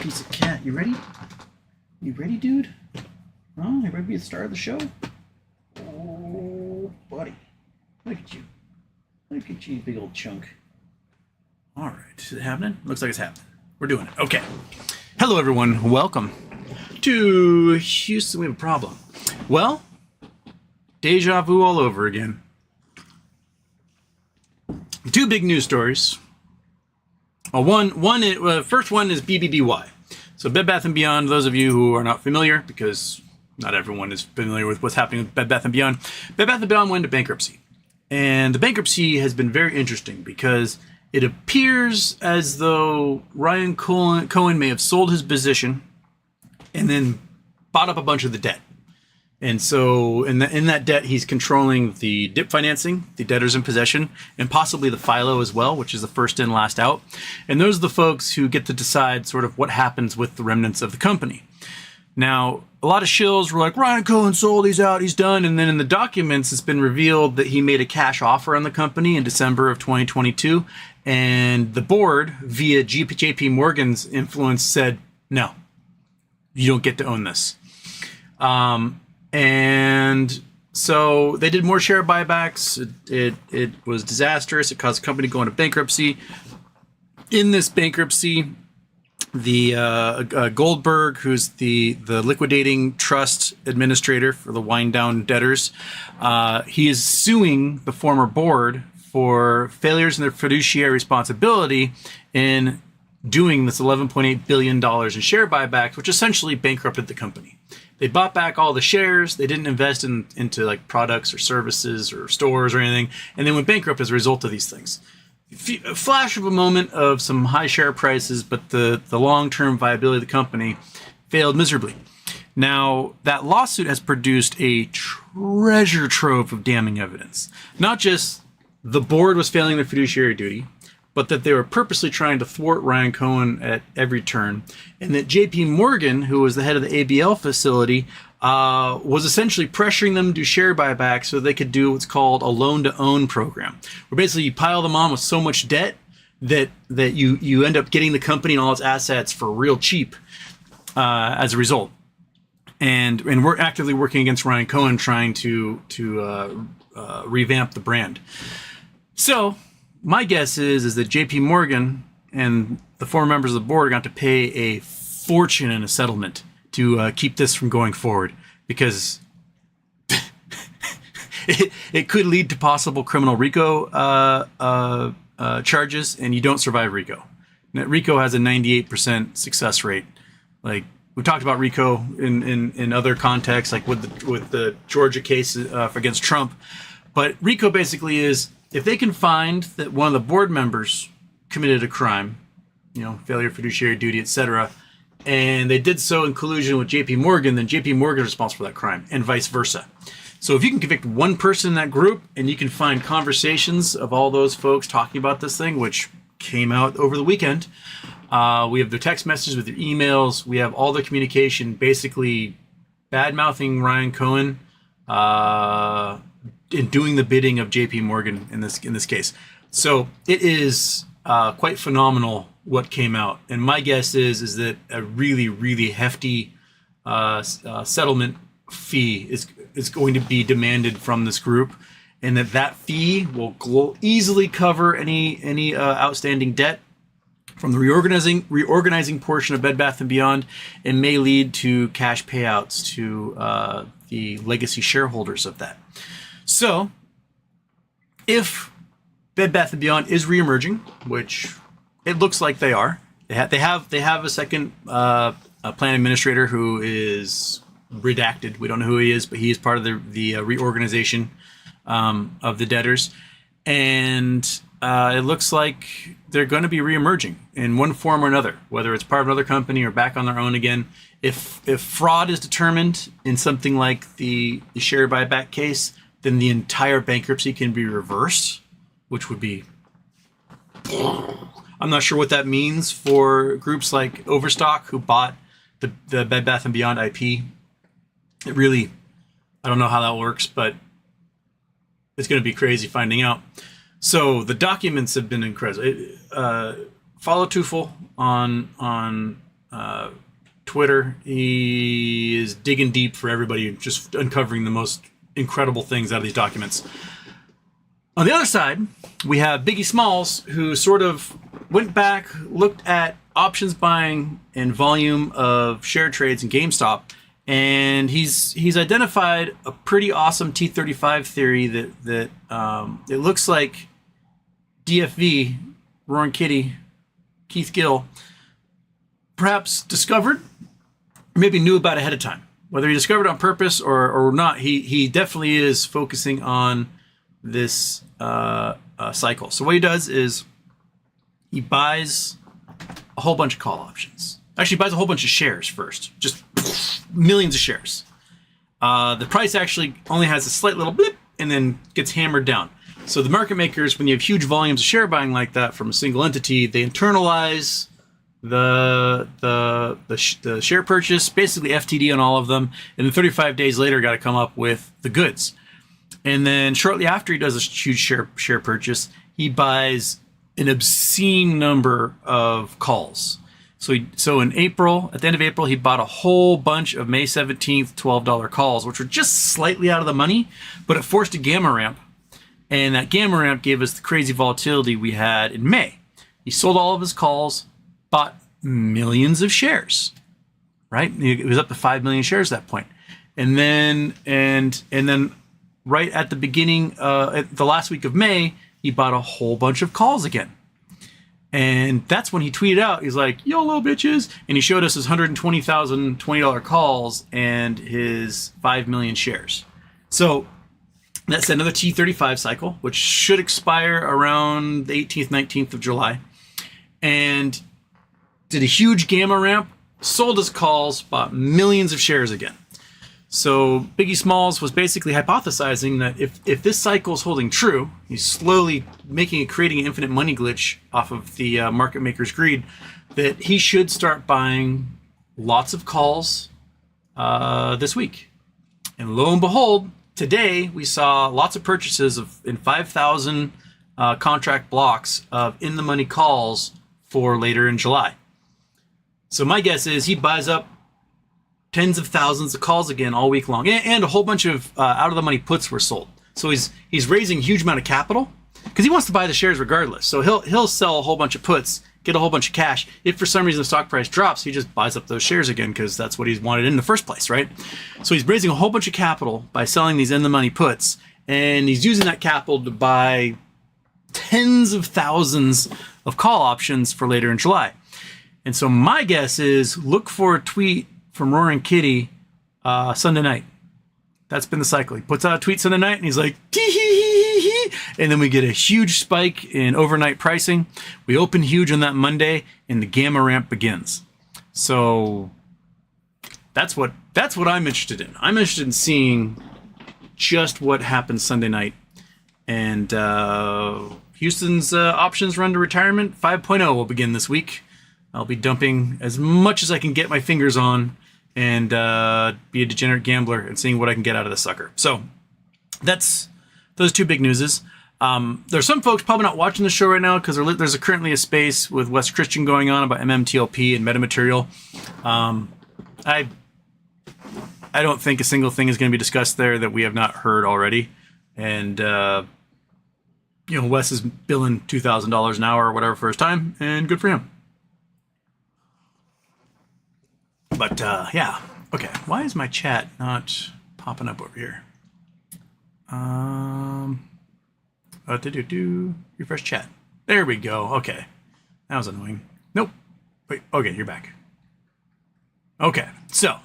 piece of cat. You ready? You ready, dude? Huh? You ready to be the star of the show? Oh, buddy. Look at you. Look at you, big old chunk. All right. Is it happening? Looks like it's happening. We're doing it. Okay. Hello, everyone. Welcome to Houston. We have a problem. Well, deja vu all over again. Two big news stories. First one is BBY. So Bed Bath & Beyond, those of you who are not familiar, because not everyone is familiar with what's happening with Bed Bath & Beyond. Bed Bath & Beyond went into bankruptcy. And the bankruptcy has been very interesting because it appears as though Ryan Cohen may have sold his position and then bought up a bunch of the debt. And so in that debt, he's controlling the DIP financing, the debtors in possession, and possibly the FILO as well, which is the first in, last out. And those are the folks who get to decide sort of what happens with the remnants of the company. Now, a lot of shills were like, Ryan Cohen sold, he's out, he's done. And then in the documents, it's been revealed that he made a cash offer on the company in December of 2022. And the board, via JP Morgan's influence, said, no, you don't get to own this. And so they did more share buybacks. It was disastrous. It caused the company to go into bankruptcy. In this bankruptcy, the Goldberg, who's the liquidating trust administrator for the wind down debtors, he is suing the former board for failures in their fiduciary responsibility in doing this $11.8 billion in share buybacks, which essentially bankrupted the company. They bought back all the shares. They didn't invest into like products or services or stores or anything, and they went bankrupt as a result of these things. A flash of a moment of some high share prices, but the long-term viability of the company failed miserably. Now, that lawsuit has produced a treasure trove of damning evidence. Not just the board was failing their fiduciary duty, but that they were purposely trying to thwart Ryan Cohen at every turn, and that JP Morgan, who was the head of the ABL facility, was essentially pressuring them to do share buybacks so they could do what's called a loan-to-own program, where basically you pile them on with so much debt that you end up getting the company and all its assets for real cheap as a result. And we're actively working against Ryan Cohen, trying to revamp the brand. So my guess is that JP Morgan and the former members of the board are going to pay a fortune in a settlement to keep this from going forward, because it could lead to possible criminal RICO charges, and you don't survive RICO. Now, RICO has a 98% success rate. Like we talked about RICO in other contexts, like with the Georgia case against Trump. But RICO basically is, if they can find that one of the board members committed a crime, failure of fiduciary duty, etc., and they did so in collusion with JP Morgan, then JP Morgan is responsible for that crime, and vice versa. So if you can convict one person in that group, and you can find conversations of all those folks talking about this thing, which came out over the weekend, we have their text messages with their emails, we have all the communication, basically bad-mouthing Ryan Cohen, in doing the bidding of JP Morgan in this case. So it is quite phenomenal what came out. And my guess is that a really, really hefty settlement fee is going to be demanded from this group, and that fee will easily cover any outstanding debt from the reorganizing portion of Bed Bath & Beyond, and may lead to cash payouts to the legacy shareholders of that. So, if Bed Bath & Beyond is reemerging, which it looks like they are, they have a second plan administrator who is redacted. We don't know who he is, but he is part of the reorganization of the debtors, and it looks like they're going to be reemerging in one form or another, whether it's part of another company or back on their own again. If fraud is determined in something like the share buyback case, then the entire bankruptcy can be reversed, which would be, I'm not sure what that means for groups like Overstock, who bought the Bed Bath & Beyond IP. It really, I don't know how that works, but it's going to be crazy finding out. So the documents have been incredible. Follow Tufel on Twitter. He is digging deep for everybody, just uncovering the most incredible things out of these documents. On the other side, we have Biggie Smalls, who sort of went back, looked at options buying and volume of share trades in GameStop, and he's identified a pretty awesome T35 theory that it looks like DFV, Roaring Kitty, Keith Gill, perhaps discovered, or maybe knew about ahead of time. Whether he discovered it on purpose or not, he definitely is focusing on this cycle. So what he does is he buys a whole bunch of call options. Actually, he buys a whole bunch of shares first, just millions of shares. The price actually only has a slight little blip and then gets hammered down. So the market makers, when you have huge volumes of share buying like that from a single entity, they internalize the share purchase, basically FTD on all of them, and then 35 days later got to come up with the goods. And then shortly after he does a huge share purchase, he buys an obscene number of calls. So in April, at the end of April, he bought a whole bunch of May 17th $12 calls, which were just slightly out of the money, but it forced a gamma ramp. And that gamma ramp gave us the crazy volatility we had in May. He sold all of his calls, bought millions of shares, right? It was up to 5 million shares at that point. And then right at the beginning, at the last week of May, he bought a whole bunch of calls again. And that's when he tweeted out, he's like, YOLO bitches. And he showed us his 120,000 $20 calls and his 5 million shares. So that's another T35 cycle, which should expire around the 18th, 19th of July. And did a huge gamma ramp, sold his calls, bought millions of shares again. So Biggie Smalls was basically hypothesizing that if this cycle is holding true, he's slowly creating an infinite money glitch off of the market maker's greed, that he should start buying lots of calls this week. And lo and behold, today we saw lots of purchases in 5,000 contract blocks of in-the-money calls for later in July. So my guess is he buys up tens of thousands of calls again all week long, and a whole bunch of out-of-the-money puts were sold. So he's raising a huge amount of capital because he wants to buy the shares regardless. So he'll sell a whole bunch of puts, get a whole bunch of cash. If for some reason the stock price drops, he just buys up those shares again because that's what he's wanted in the first place, right? So he's raising a whole bunch of capital by selling these in-the-money puts, and he's using that capital to buy tens of thousands of call options for later in July. And so my guess is look for a tweet from Roaring Kitty Sunday night. That's been the cycle. He puts out a tweet Sunday night and he's like, tee-hee-hee-hee-hee. And then we get a huge spike in overnight pricing. We open huge on that Monday and the gamma ramp begins. So that's what I'm interested in. I'm interested in seeing just what happens Sunday night. And Houston's options run to retirement 5.0 will begin this week. I'll be dumping as much as I can get my fingers on and be a degenerate gambler and seeing what I can get out of the sucker. So that's those two big newses. There's some folks probably not watching the show right now because there's currently a space with Wes Christian going on about MMTLP and metamaterial. I don't think a single thing is going to be discussed there that we have not heard already. And Wes is billing $2,000 an hour or whatever for his time, and good for him. But yeah, okay. Why is my chat not popping up over here? Refresh chat. There we go. Okay, that was annoying. Nope. Wait. Okay, you're back. Okay, so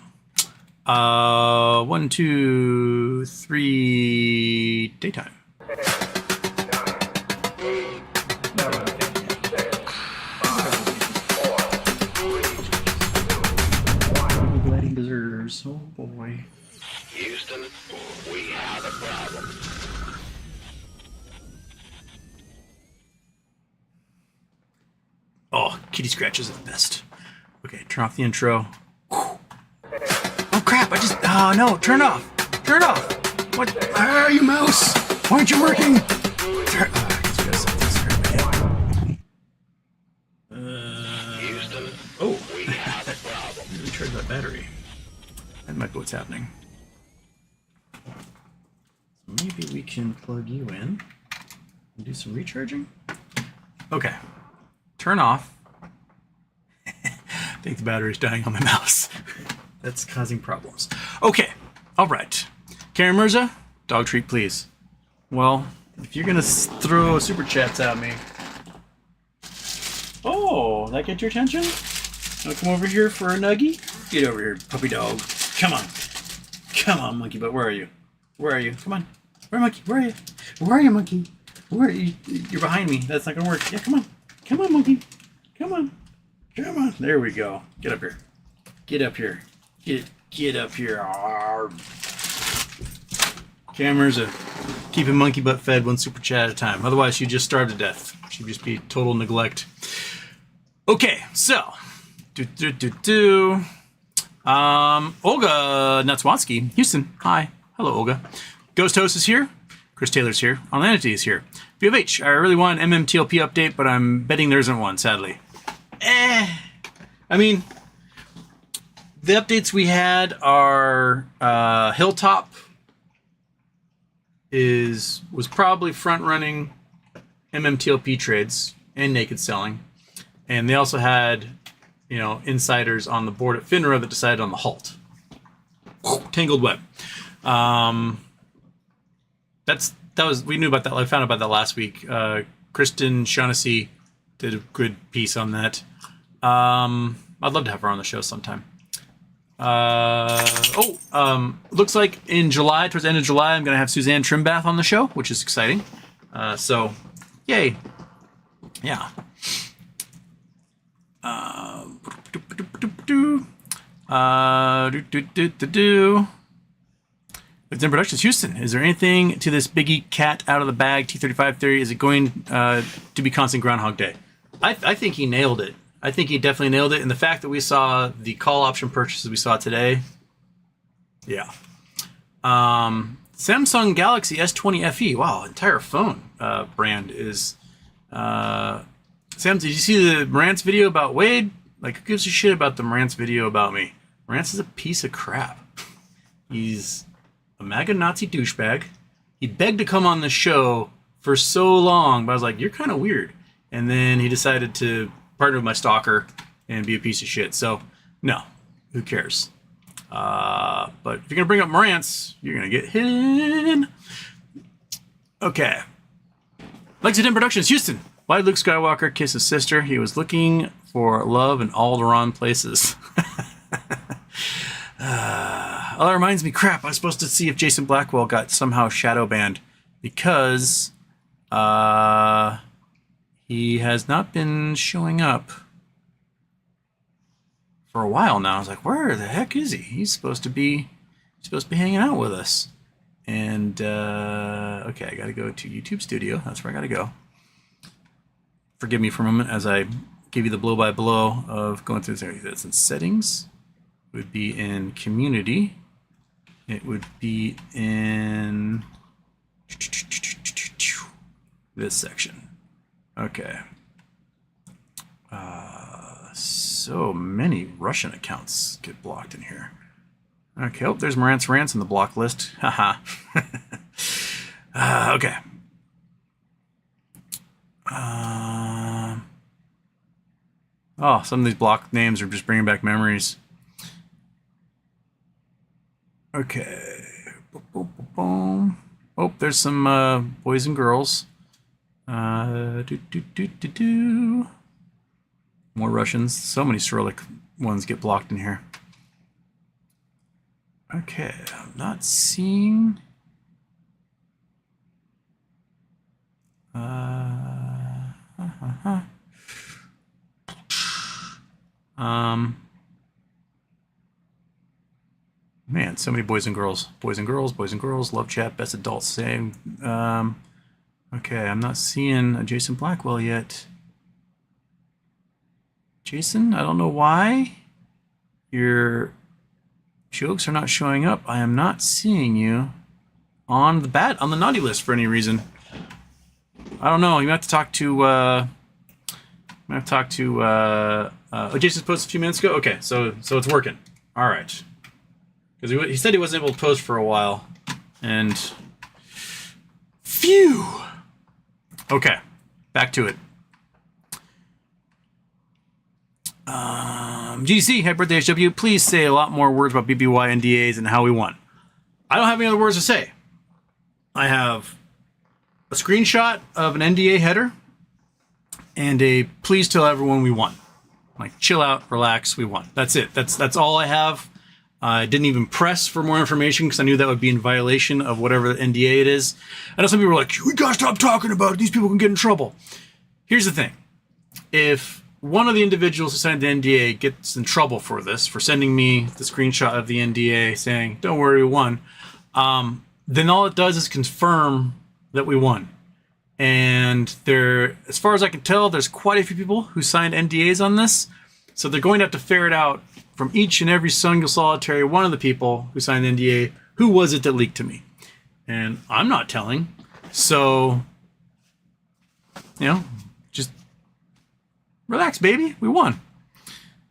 1, 2, 3. Daytime. Oh boy. Houston, we have a problem. Oh, kitty scratches are the best. Okay, turn off the intro. Whew. Oh crap, oh no, turn off. Turn off. What? You mouse. Why aren't you working? Houston, we have a problem. Let me recharge that battery. That might be what's happening. Maybe we can plug you in and do some recharging. Okay. Turn off. I think the battery's dying on my mouse. That's causing problems. Okay. All right. Karen Mirza, dog treat, please. Well, if you're gonna throw super chats at me. Oh, that get your attention? Wanna come over here for a nuggie? Get over here, puppy dog. Come on. Come on, monkey butt. Where are you? Where are you? Come on. Where, monkey? Where are you? Where are you, monkey? Where are you? You're behind me. That's not gonna work. Yeah, come on. Come on, monkey. Come on. Come on. There we go. Get up here. Get up here. Get up here. Cameras are keeping monkey butt fed one super chat at a time. Otherwise, she'd just starve to death. She'd just be total neglect. Okay, so Olga Natswansky, Houston. Hi. Hello, Olga. Ghost Host is here. Chris Taylor's here. Onlanity is here. BFH, I really want an MMTLP update, but I'm betting there isn't one, sadly. I mean, the updates we had are Hilltop was probably front running MMTLP trades and naked selling, and they also had insiders on the board at FINRA that decided on the halt. Tangled web. We knew about that. I found out about that last week. Kristen Shaughnessy did a good piece on that. I'd love to have her on the show sometime. Looks like in July, towards the end of July, I'm going to have Suzanne Trimbath on the show, which is exciting. So, yay. Yeah. It's in Productions, Houston. Is there anything to this Biggie cat out of the bag T35 theory? Is it going to be constant Groundhog Day? I think he nailed it. I think he definitely nailed it. And the fact that we saw the call option purchases we saw today, yeah. Samsung Galaxy S20 FE. Wow, entire phone brand is. Sam, did you see the Marantz video about Wade? Like, who gives a shit about the Marantz video about me? Marantz is a piece of crap. He's a MAGA Nazi douchebag. He begged to come on the show for so long, but I was like, you're kind of weird. And then he decided to partner with my stalker and be a piece of shit. So, no, who cares? But if you're going to bring up Marantz, you're going to get hit in. Okay. Lexington Productions, Houston. Why did Luke Skywalker kiss his sister? He was looking for love in all the wrong places. All that reminds me, crap, I was supposed to see if Jason Blackwell got somehow shadow banned because he has not been showing up for a while now. I was like, where the heck is he? He's supposed to be hanging out with us. And okay, I got to go to YouTube Studio. That's where I got to go. Forgive me for a moment as I give you the blow-by-blow of going through this. That's in settings. It would be in community. It would be in this section. Okay. So many Russian accounts get blocked in here. Okay, oh, there's Marantz Rants on the block list. Haha. Okay. Oh, some of these block names are just bringing back memories. Okay. Boom, boom, boom, boom. Oh, there's some boys and girls. More Russians. So many Cyrillic ones get blocked in here. Okay, I'm not seeing. Man, so many boys and girls. Boys and girls, boys and girls, love chat, best adults, same. Okay, I'm not seeing a Jason Blackwell yet. Jason, I don't know why your jokes are not showing up. I am not seeing you on the naughty list for any reason. I don't know. You have to talk to Jason's posted a few minutes ago. Okay, so it's working. All right. Because he said he wasn't able to post for a while, and phew. Okay, back to it. GDC, happy birthday, HW. Please say a lot more words about BBY NDAs and how we won. I don't have any other words to say. I have a screenshot of an NDA header and a please tell everyone we won. Like, chill out, relax, we won. That's it. That's all I have. I didn't even press for more information because I knew that would be in violation of whatever NDA it is. I know some people are like, we gotta stop talking about it. These people can get in trouble. Here's the thing. If one of the individuals who signed the NDA gets in trouble for this, for sending me the screenshot of the NDA saying, don't worry, we won, then all it does is confirm that we won. And there, as far as I can tell, there's quite a few people who signed NDAs on this. So they're going to have to ferret out from each and every single solitary one of the people who signed the NDA, who was it that leaked to me? And I'm not telling. So, just relax, baby. We won.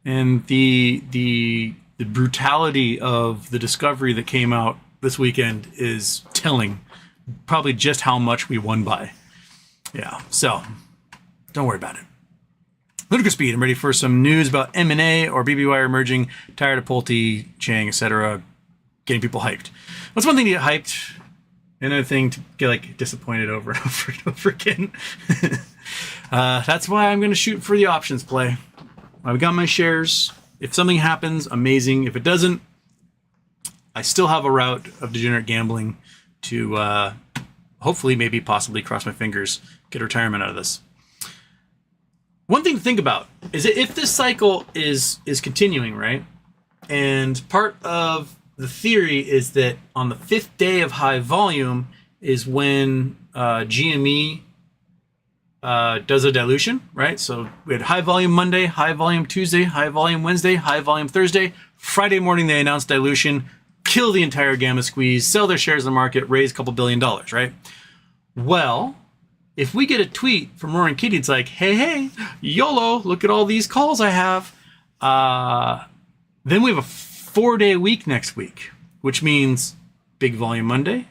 And the brutality of the discovery that came out this weekend is telling probably just how much we won by. Yeah, so don't worry about it. Ludicrous Speed, I'm ready for some news about M&A or BBY emerging. Tired of Pulte, Chang, etc. getting people hyped. What's one thing to get hyped? Another thing to get disappointed over and over and over again. That's why I'm going to shoot for the options play. I've got my shares. If something happens, amazing. If it doesn't, I still have a route of degenerate gambling to hopefully, maybe, possibly, cross my fingers, get retirement out of this. One thing to think about is that if this cycle is continuing, right? And part of the theory is that on the 5th day of high volume is when GME does a dilution, right? So we had high volume Monday, high volume Tuesday, high volume Wednesday, high volume Thursday. Friday morning, they announced dilution, kill the entire gamma squeeze, sell their shares in the market, raise a couple $2 billion, right? Well, if we get a tweet from Roaring Kitty, it's like, hey, YOLO, look at all these calls I have. Then we have a 4-day week next week, which means big volume Monday,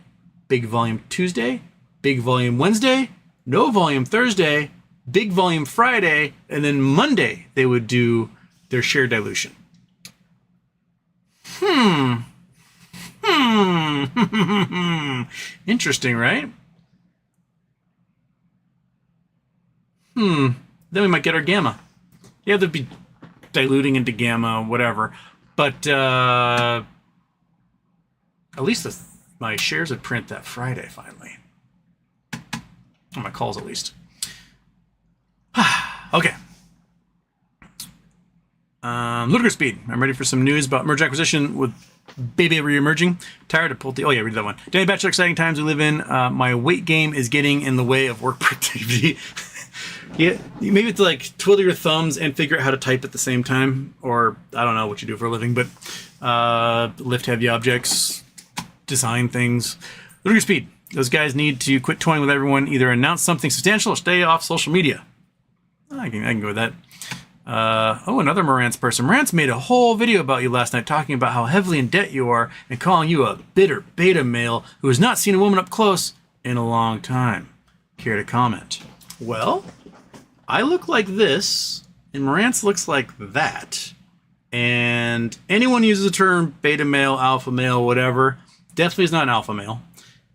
big volume Tuesday, big volume Wednesday, no volume Thursday, big volume Friday, and then Monday they would do their share dilution. Interesting, right? Then we might get our gamma. Yeah, they'd be diluting into gamma, whatever. But at least my shares would print that Friday, finally. On my calls, at least. Okay. Ludicrous Speed. I'm ready for some news about merger acquisition with Baby re-emerging. Tired of Pulte. Oh, yeah, read that one. Danny Bachelor, exciting times we live in. My weight game is getting in the way of work productivity. Yeah, maybe to twiddle your thumbs and figure out how to type at the same time, or I don't know what you do for a living, but lift heavy objects, design things. Ludicrous Speed. Those guys need to quit toying with everyone. Either announce something substantial or stay off social media. I can go with that. Another Marantz person. Marantz made a whole video about you last night talking about how heavily in debt you are and calling you a bitter beta male who has not seen a woman up close in a long time. Care to comment? Well, I look like this, and Marantz looks like that. And anyone who uses the term beta male, alpha male, whatever, definitely is not an alpha male.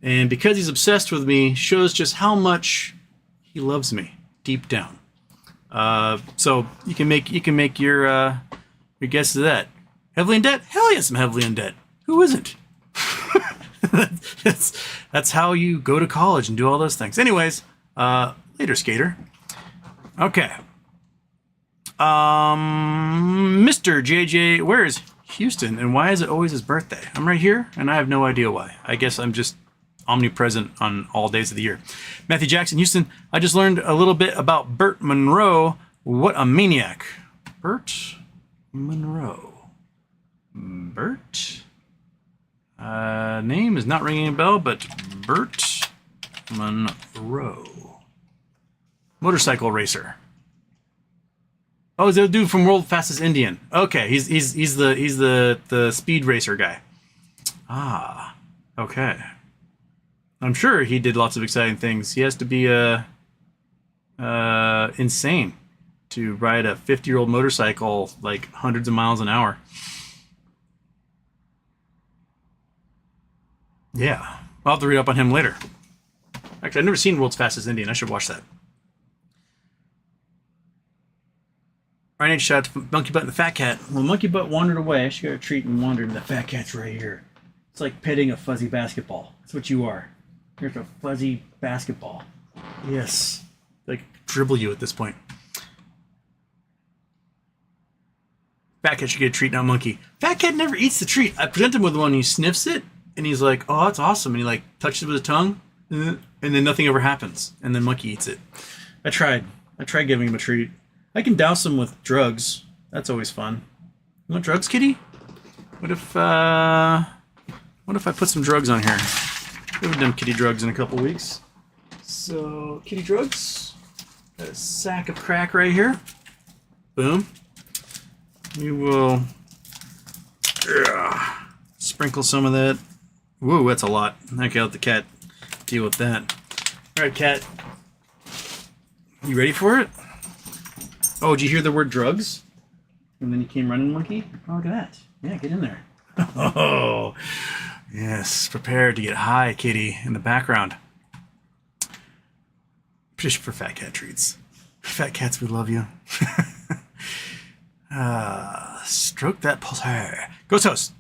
And because he's obsessed with me, shows just how much he loves me deep down. So you can make your guess of that. Heavily in debt? Hell yes, I'm heavily in debt. Who isn't? That's how you go to college and do all those things. Anyways, later, skater. Okay. Mr. JJ, where is Houston, and why is it always his birthday? I'm right here, and I have no idea why. I guess I'm just omnipresent on all days of the year. Matthew Jackson, Houston, I just learned a little bit about Burt Monroe. What a maniac. Burt Monroe. Burt? Name is not ringing a bell, but Burt Monroe. Motorcycle racer. Oh, is that the dude from World Fastest Indian? Okay, he's the speed racer guy. Ah, okay. I'm sure he did lots of exciting things. He has to be insane to ride a 50-year-old motorcycle like hundreds of miles an hour. Yeah, I'll have to read up on him later. Actually, I've never seen World's Fastest Indian. I should watch that. Ryan shout out to Monkey Butt and the Fat Cat. Well, Monkey Butt wandered away. She got a treat and wandered, and the Fat Cat's right here. It's like petting a fuzzy basketball. That's what you are. You're a fuzzy basketball. Yes. Like, dribble you at this point. Fat Cat should get a treat, not Monkey. Fat Cat never eats the treat. I present him with one, he sniffs it, and he's like, oh, that's awesome. And he, like, touches it with his tongue, and then nothing ever happens. And then Monkey eats it. I tried giving him a treat. I can douse him with drugs. That's always fun. You want drugs, kitty? What if I put some drugs on here? We haven't done kitty drugs in a couple weeks. So, kitty drugs. Got a sack of crack right here. Boom. We will sprinkle some of that. Whoa, that's a lot. Okay, I'll let the cat deal with that. All right, cat. You ready for it? Oh, did you hear the word drugs? And then you came running, Monkey? Oh, look at that. Yeah, get in there. Oh, yes. Prepare to get high, kitty, in the background. Just for fat cat treats. Fat cats, we love you. Stroke that pulse hair. Ghost host.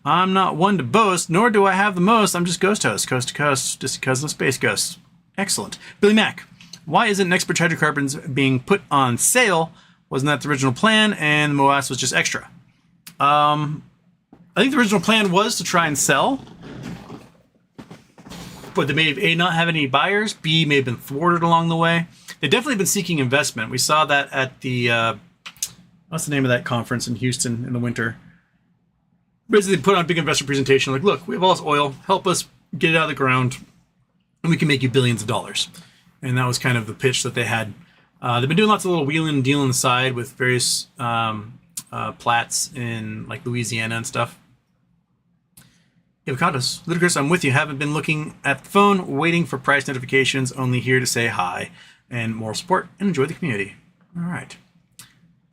I'm not one to boast, nor do I have the most. I'm just ghost host, coast to coast, just a cousin of space ghost. Excellent. Billy Mack. Why isn't Expert Hydrocarbons being put on sale? Wasn't that the original plan? And the MOAS was just extra. I think the original plan was to try and sell, but they may have A, not have any buyers, B, may have been thwarted along the way. They've definitely been seeking investment. We saw that at the, what's the name of that conference in Houston in the winter? Basically, they put on a big investor presentation like, look, we have all this oil, help us get it out of the ground, and we can make you billions of dollars. And that was kind of the pitch that they had. They've been doing lots of little wheeling and dealing on the side with various plats in like Louisiana and stuff. Avocados. Ludicrous, I'm with you. Haven't been looking at the phone, waiting for price notifications, only here to say hi and moral support and enjoy the community. All right.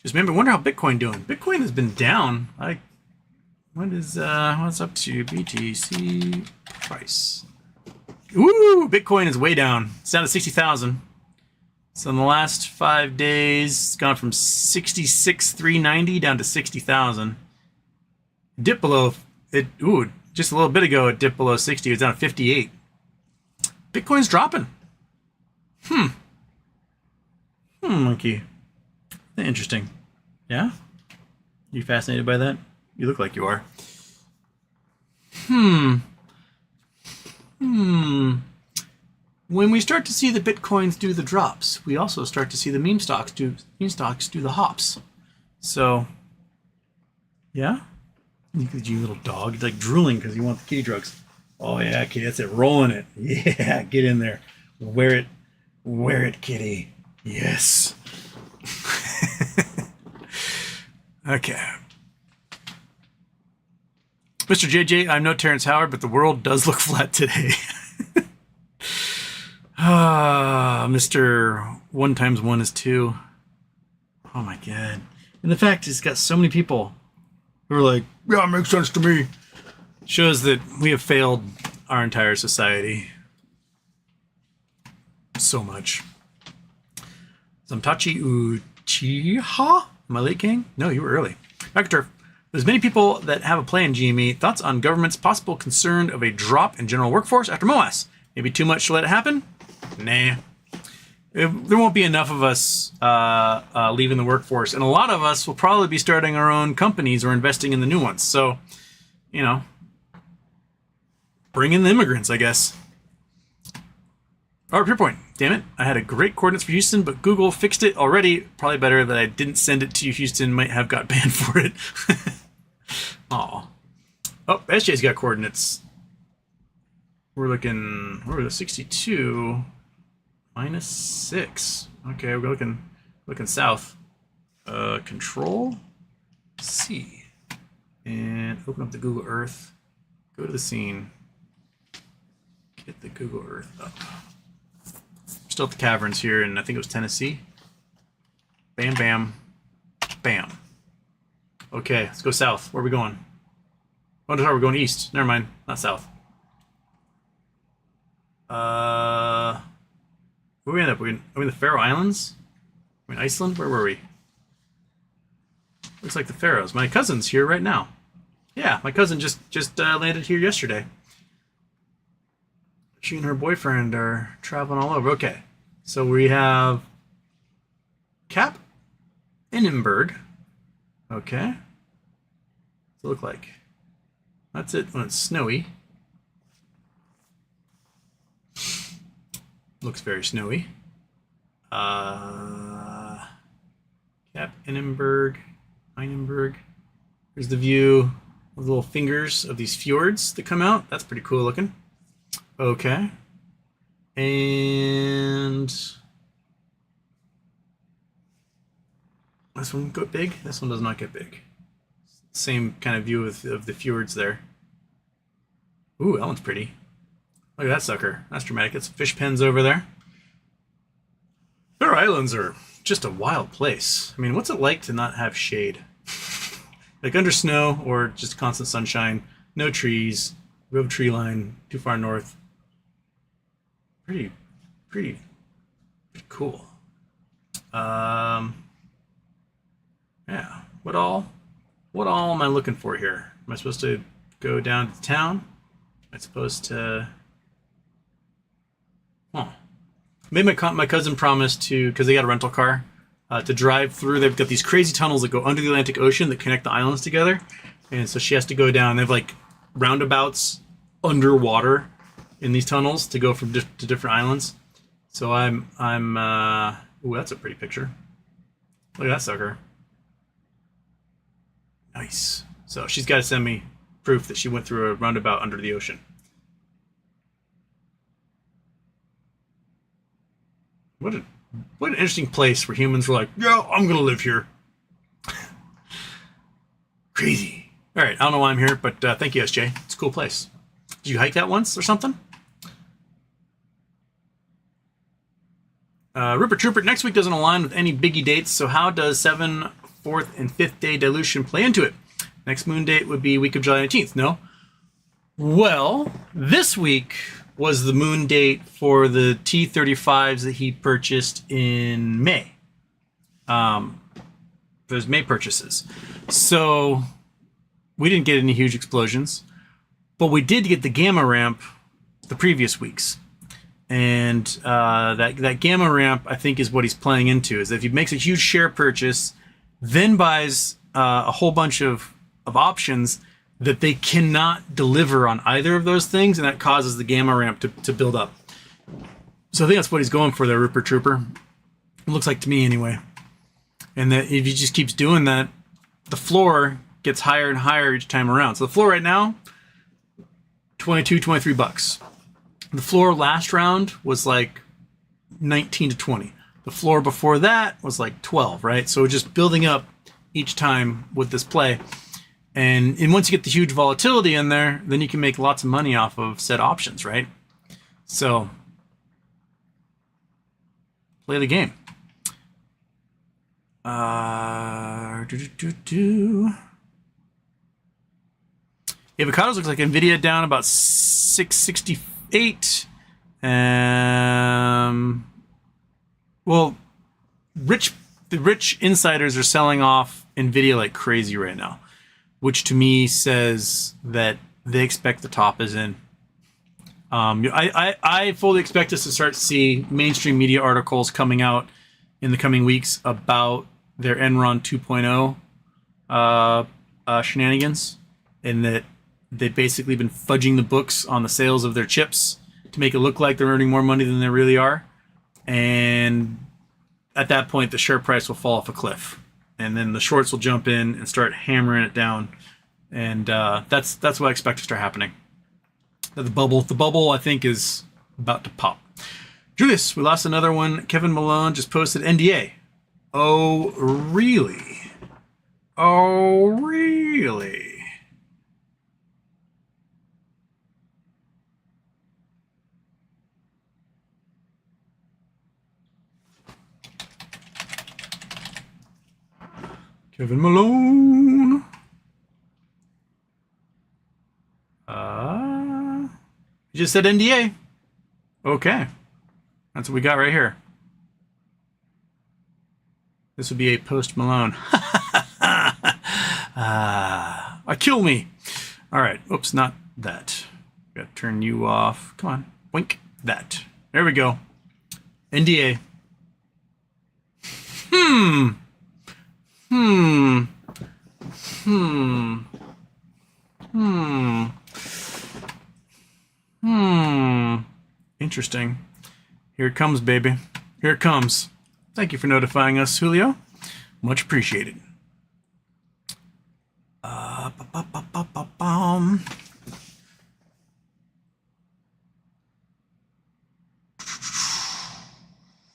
Just remember, wonder how Bitcoin doing. Bitcoin has been down. What's up to BTC price? Ooh, Bitcoin is way down. It's down to 60,000. So in the last 5 days, it's gone from 66,390 down to 60,000. Dipped below it. Ooh, just a little bit ago, it dipped below 60. It was down to 58. Bitcoin's dropping. Monkey. Interesting. Yeah? You fascinated by that? You look like you are. When we start to see the Bitcoins do the drops, we also start to see the meme stocks do the hops. So, yeah? Look at you, little dog. It's like drooling because you want the kitty drugs. Oh, yeah, kitty. That's it. Rolling it. Yeah, get in there. Wear it. Wear it, kitty. Yes. Okay. Mr. JJ, I'm no Terrence Howard, but the world does look flat today. Mr. 1 times 1 is 2. Oh my god. And the fact is, it's got so many people who are like, yeah, it makes sense to me. Shows that we have failed our entire society. So much. Zamtachi Uchiha? Am I late, King? No, you were early. Dr. There's many people that have a play in GME. Thoughts on government's possible concern of a drop in general workforce after MOAS? Maybe too much to let it happen? Nah. There won't be enough of us leaving the workforce. And a lot of us will probably be starting our own companies or investing in the new ones. So, you know, bring in the immigrants, I guess. Oh, pure point. Damn it. I had a great coordinates for Houston, but Google fixed it already. Probably better that I didn't send it to you. Houston might have got banned for it. Aw. Oh, SJ's got coordinates. We're looking, we're at 62 minus 6. Okay, we're looking south. Control C and open up the Google Earth. Go to the scene. Get the Google Earth up. Still at the caverns here, and I think it was Tennessee. Bam, bam, bam. Okay, let's go south. Where are we going? Oh, no, we're going east. Never mind, not south. Where we end up? Are we in the Faroe Islands? Are we in Iceland? Where were we? Looks like the Faroes. My cousin's here right now. Yeah, my cousin just landed here yesterday. She and her boyfriend are traveling all over. Okay, so we have Cap Innenberg. Okay, what's it look like? That's it when it's snowy. Looks very snowy. Cap Innenberg. Here's the view of the little fingers of these fjords that come out. That's pretty cool looking. Okay. And this one got big. This one does not get big. Same kind of view of the fjords there. Ooh, that one's pretty. Look at that sucker. That's dramatic. It's fish pens over there. Faroe Islands are just a wild place. I mean, what's it like to not have shade? Like under snow or just constant sunshine, no trees, we have a tree line too far north. Pretty cool. Yeah. What all am I looking for here? Am I supposed to go down to town? Am I supposed to? Huh. Maybe my cousin promised to, because they got a rental car, to drive through. They've got these crazy tunnels that go under the Atlantic Ocean that connect the islands together, and so she has to go down. They have like roundabouts underwater in these tunnels to go from to different islands. So I'm ooh, that's a pretty picture. Look at that sucker. Nice. So she's got to send me proof that she went through a roundabout under the ocean. What an interesting place where humans were like, yeah, I'm gonna live here. Crazy. All right, I don't know why I'm here, but thank you, SJ. It's a cool place. Did you hike that once or something? Rupert Trooper, next week doesn't align with any Biggie dates, so how does 7th, 4th, and 5th day dilution play into it? Next moon date would be week of July 19th, no? Well, this week was the moon date for the T35s that he purchased in May. Those May purchases. So we didn't get any huge explosions, but we did get the gamma ramp the previous weeks. And that gamma ramp, I think, is what he's playing into, is that if he makes a huge share purchase, then buys a whole bunch of options that they cannot deliver on either of those things, and that causes the gamma ramp to build up. So I think that's what he's going for there, Rupert Trooper. It looks like to me anyway. And that if he just keeps doing that, the floor gets higher and higher each time around. So the floor right now, $22-23. The floor last round was like 19 to 20. The floor before that was like 12, right? So just building up each time with this play. And once you get the huge volatility in there, then you can make lots of money off of said options, right? So play the game. Avocados looks like Nvidia down about 668. Well, the rich insiders are selling off Nvidia like crazy right now, which to me says that they expect the top is in. I fully expect us to start to see mainstream media articles coming out in the coming weeks about their Enron 2.0 shenanigans, and that they've basically been fudging the books on the sales of their chips to make it look like they're earning more money than they really are. And at that point, the share price will fall off a cliff. And then the shorts will jump in and start hammering it down. And that's what I expect to start happening. The bubble, I think, is about to pop. Julius, we lost another one. Kevin Malone just posted NDA. Oh, really? Oh, really? Kevin Malone. You just said NDA. Okay. That's what we got right here. This would be a Post Malone. Kill me. All right. Oops, not that. Got to turn you off. Come on. Wink. That. There we go. NDA. Interesting. Here it comes, baby. Here it comes. Thank you for notifying us, Julio. Much appreciated. Well,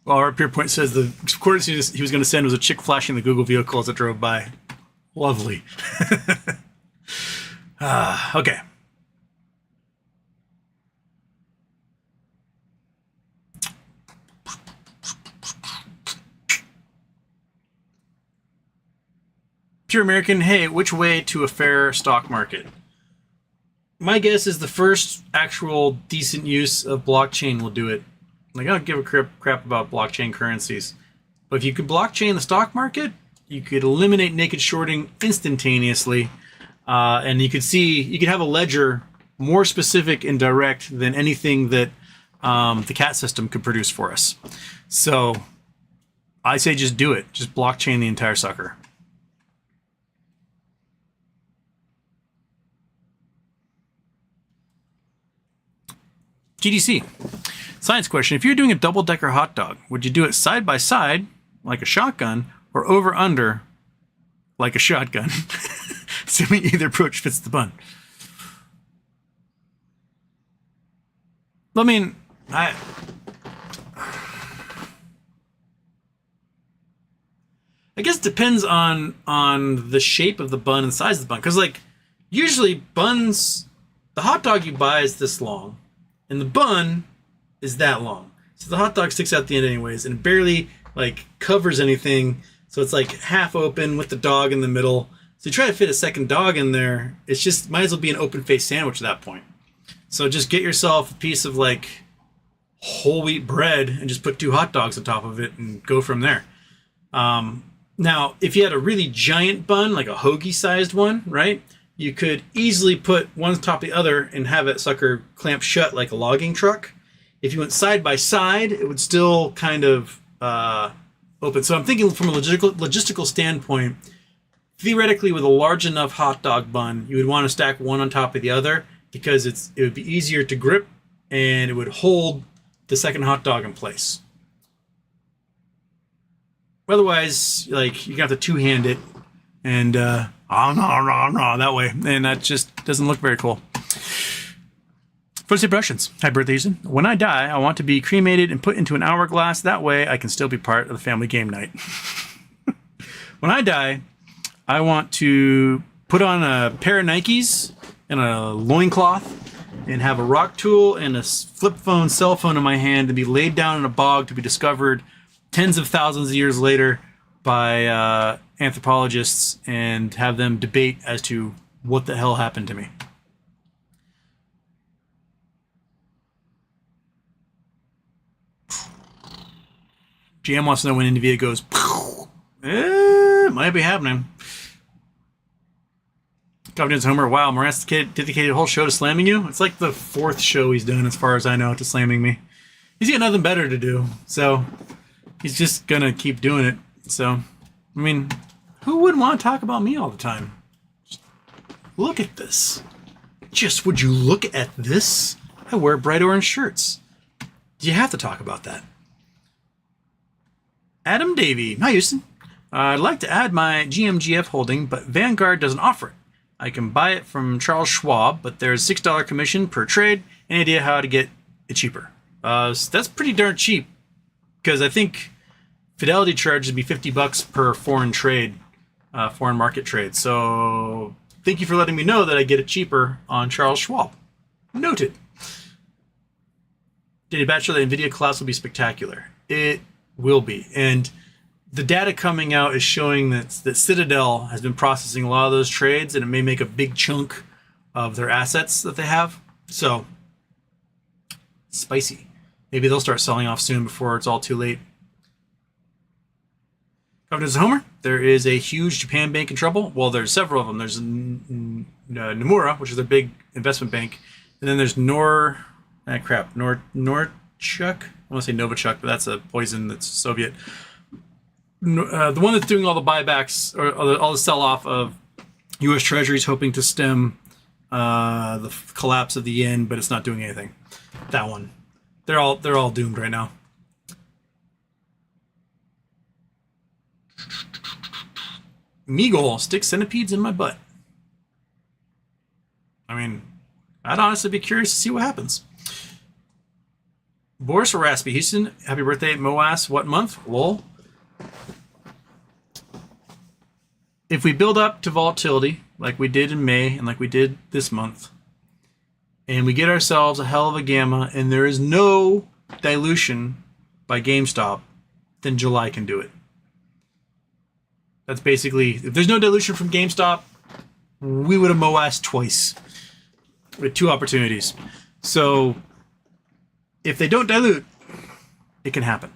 our peer point says the coordinates he was going to send was a chick flashing the Google vehicle as it drove by. Lovely. Okay. Pure American, hey, which way to a fair stock market? My guess is the first actual decent use of blockchain will do it. Like, I don't give a crap about blockchain currencies. But if you could blockchain the stock market, you could eliminate naked shorting instantaneously. And you could have a ledger more specific and direct than anything that the CAT system could produce for us. So I say just do it. Just blockchain the entire sucker. GDC. Science question. If you're doing a double-decker hot dog, would you do it side by side, like a shotgun, or over under, like a shotgun? Assuming either approach fits the bun. I mean, I guess it depends on the shape of the bun and size of the bun. Because, like, usually buns, the hot dog you buy is this long, and the bun is that long. So the hot dog sticks out the end anyways, and it barely, like, covers anything. So it's, like, half open with the dog in the middle. So you try to fit a second dog in there, it's just, might as well be an open-faced sandwich at that point. So just get yourself a piece of, like, whole wheat bread and just put 2 hot dogs on top of it and go from there. Now, if you had a really giant bun, like a hoagie-sized one, right, you could easily put one on top of the other and have that sucker clamp shut like a logging truck. If you went side by side, it would still kind of open. So I'm thinking from a logistical standpoint, theoretically, with a large enough hot dog bun, you would want to stack one on top of the other because it would be easier to grip and it would hold the second hot dog in place. Otherwise, like, you're going to have to two-hand it and that way, and that just doesn't look very cool. First impressions. Happy birthday, Ethan. When I die, I want to be cremated and put into an hourglass. That way I can still be part of the family game night. When I die, I want to put on a pair of Nikes and a loincloth and have a rock tool and a flip phone, cell phone in my hand and be laid down in a bog to be discovered tens of thousands of years later by anthropologists and have them debate as to what the hell happened to me. GM wants to know when NVIDIA goes, it might be happening. Confidence Homer, wow, Morant's dedicated a whole show to slamming you? It's like the 4th show he's done, as far as I know, to slamming me. He's got nothing better to do, so he's just gonna keep doing it. So, I mean, who wouldn't want to talk about me all the time? Just look at this. Just would you look at this? I wear bright orange shirts. Do you have to talk about that? Adam Davey. Hi, Houston. I'd like to add my GMGF holding, but Vanguard doesn't offer it. I can buy it from Charles Schwab, but there's $6 commission per trade. Any idea how to get it cheaper? So that's pretty darn cheap, because I think Fidelity charges me $50 per foreign trade, foreign market trade. So thank you for letting me know that I get it cheaper on Charles Schwab. Noted. Did a bachelor that NVIDIA collapse will be spectacular? It will be. And the data coming out is showing that Citadel has been processing a lot of those trades, and it may make a big chunk of their assets that they have. So, spicy. Maybe they'll start selling off soon before it's all too late. Confidence of Homer. There is a huge Japan bank in trouble. Well, there's several of them. There's Nomura, which is their big investment bank. And then there's Norchuk. I want to say Novichok, but that's a poison that's Soviet. The one that's doing all the buybacks or all the sell-off of U.S. Treasuries, hoping to stem the collapse of the yen, but it's not doing anything. That one, they're all doomed right now. Meagle, stick centipedes in my butt. I mean, I'd honestly be curious to see what happens. Boris or Raspy Houston, happy birthday, Moas. What month? Lol. If we build up to volatility, like we did in May and like we did this month, and we get ourselves a hell of a gamma, and there is no dilution by GameStop, then July can do it. That's basically, if there's no dilution from GameStop, we would have Moas twice with 2 opportunities. So if they don't dilute, it can happen.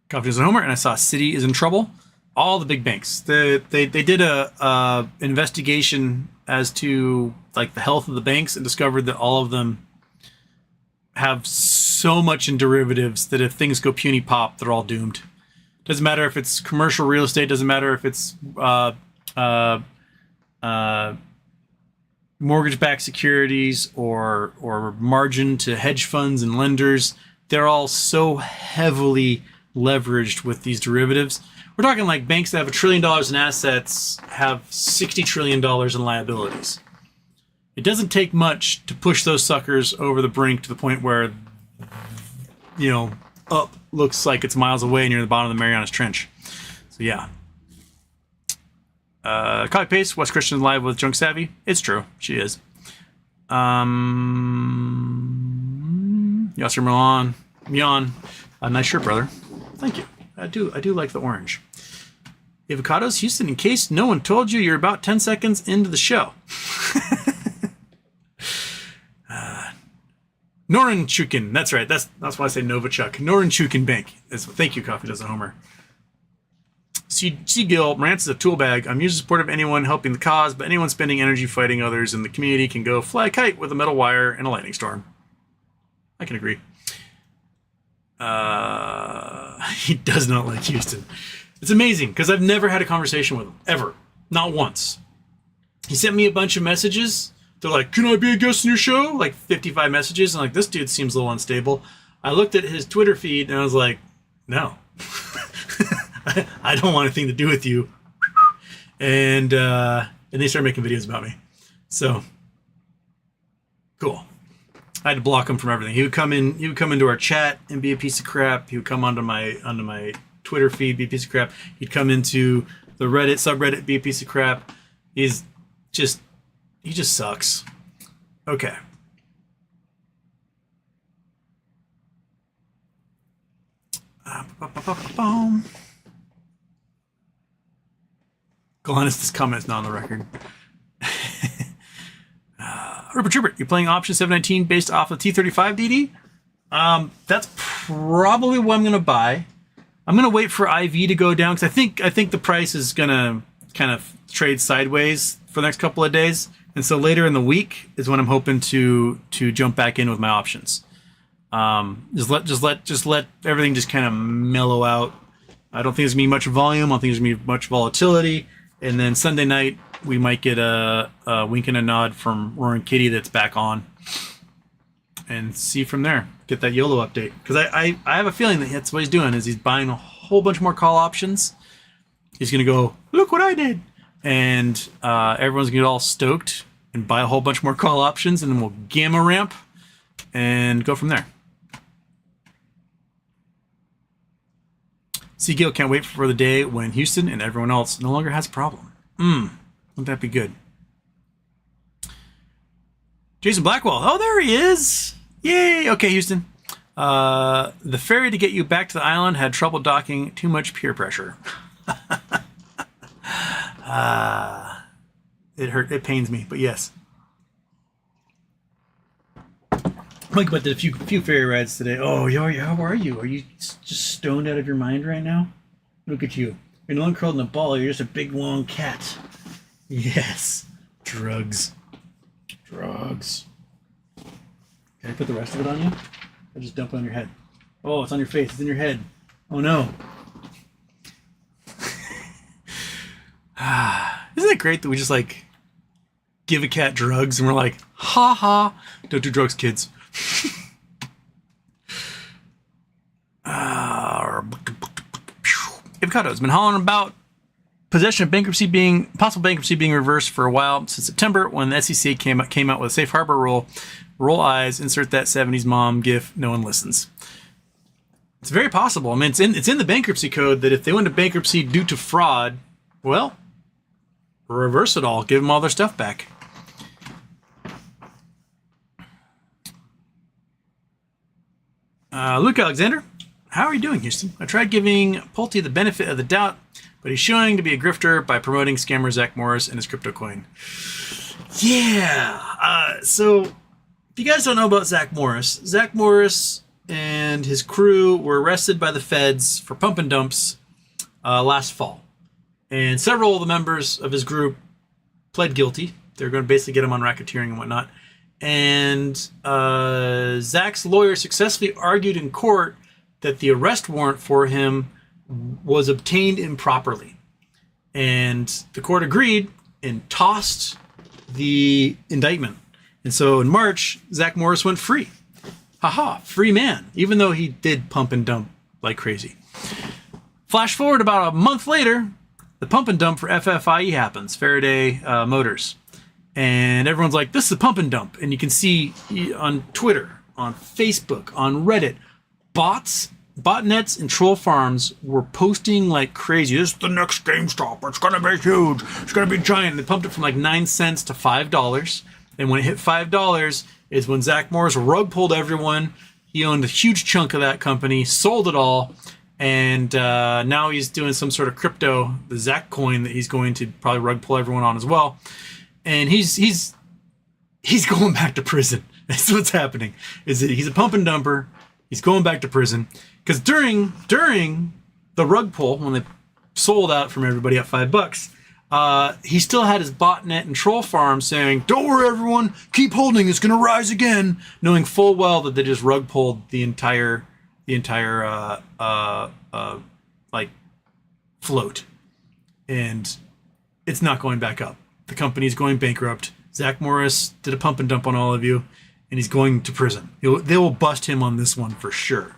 Confidence of Homer, and I saw Citi is in trouble. All the big banks. They did a investigation as to like the health of the banks and discovered that all of them have so much in derivatives that if things go puny pop, they're all doomed. Doesn't matter if it's commercial real estate. Doesn't matter if it's mortgage-backed securities or margin to hedge funds and lenders. They're all so heavily leveraged with these derivatives. We're talking like banks that have $1 trillion in assets have $60 trillion in liabilities. It doesn't take much to push those suckers over the brink to the point where, you know, up looks like it's miles away and you're at the bottom of the Marianas Trench. So yeah. Copy paste. Wes Christian live with Junk Savvy. It's true. She is. Yasser Milan. Mian. Nice shirt, brother. Thank you. I do like the orange. Avocados, Houston, in case no one told you, you're about 10 seconds into the show. Norinchukin, that's right. That's why I say Novichok. Norinchukin Bank. Thank you, Coffee Does a Homer. C. Gill, Marantz is a tool bag. I'm usually supportive of anyone helping the cause, but anyone spending energy fighting others in the community can go fly a kite with a metal wire and a lightning storm. I can agree. He does not like Houston. It's amazing because I've never had a conversation with him ever, not once. He sent me a bunch of messages. They're like, "Can I be a guest in your show?" Like 55 messages. And like, this dude seems a little unstable. I looked at his Twitter feed and I was like, no, I don't want anything to do with you. And they started making videos about me. So cool. I had to block him from everything. He would come into our chat and be a piece of crap. He would come onto my Twitter feed, be a piece of crap. He'd come into the Reddit subreddit, be a piece of crap. He just sucks. Okay. Glennis, this comment is not on the record. Rupert Trubert, you're playing option 719 based off of T35 DD? That's probably what I'm going to buy. I'm going to wait for IV to go down because I think the price is going to kind of trade sideways for the next couple of days. And so later in the week is when I'm hoping to jump back in with my options. Just let everything just kind of mellow out. I don't think there's going to be much volume. I don't think there's going to be much volatility. And then Sunday night, we might get a wink and a nod from Roaring Kitty that's back on. And see from there. Get that YOLO update. Because I have a feeling that that's what he's doing, is he's buying a whole bunch more call options. He's going to go, look what I did. And everyone's going to get all stoked and buy a whole bunch more call options. And then we'll gamma ramp and go from there. Seagill can't wait for the day when Houston and everyone else no longer has a problem. Wouldn't that be good? Jason Blackwell. Oh, there he is. Yay. Okay, Houston. The ferry to get you back to the island had trouble docking. Too much peer pressure. It hurt. It pains me, but yes. Mike about did a few ferry rides today. Oh, how are you? Are you just stoned out of your mind right now? Look at you. You're no longer curled in a ball. You're just a big, long cat. Yes. Drugs. Drugs. Can I put the rest of it on you? Or just dump it on your head? Oh, it's on your face. It's in your head. Oh, no. Isn't it great that we just, like, give a cat drugs and we're like, ha ha, don't do drugs, kids. Avocado's been hollering about possible bankruptcy being reversed for a while since September when the SEC came out with a safe harbor rule. Roll eyes, insert that 70s mom gif, no one listens. It's very possible. I mean, it's in the bankruptcy code that if they went to bankruptcy due to fraud, well, reverse it all, give them all their stuff back. Luke Alexander, how are you doing, Houston? I tried giving Pulte the benefit of the doubt, but he's showing to be a grifter by promoting scammer Zach Morris and his crypto coin. Yeah. So if you guys don't know about Zach Morris and his crew were arrested by the feds for pump and dumps last fall. And several of the members of his group pled guilty. They're going to basically get him on racketeering and whatnot. And Zach's lawyer successfully argued in court that the arrest warrant for him was obtained improperly. And the court agreed and tossed the indictment. And so in March, Zach Morris went free. Haha, free man, even though he did pump and dump like crazy. Flash forward about a month later, the pump and dump for FFIE happens, Faraday Motors. And everyone's like, this is a pump and dump. And you can see on Twitter, on Facebook, on Reddit, botnets and troll farms were posting like crazy. This is the next GameStop. It's going to be huge. It's going to be giant. They pumped it from like 9 cents to $5. And when it hit $5 is when Zach Morris rug pulled everyone. He owned a huge chunk of that company, sold it all. And now he's doing some sort of crypto, the Zach coin that he's going to probably rug pull everyone on as well. And he's going back to prison. That's what's happening. Is that he's a pump and dumper. He's going back to prison because during the rug pull when they sold out from everybody at $5, he still had his botnet and troll farm saying, "Don't worry, everyone, keep holding. It's going to rise again," knowing full well that they just rug pulled the entire like float, and it's not going back up. The company's going bankrupt. Zach Morris did a pump and dump on all of you, and he's going to prison. They will bust him on this one for sure.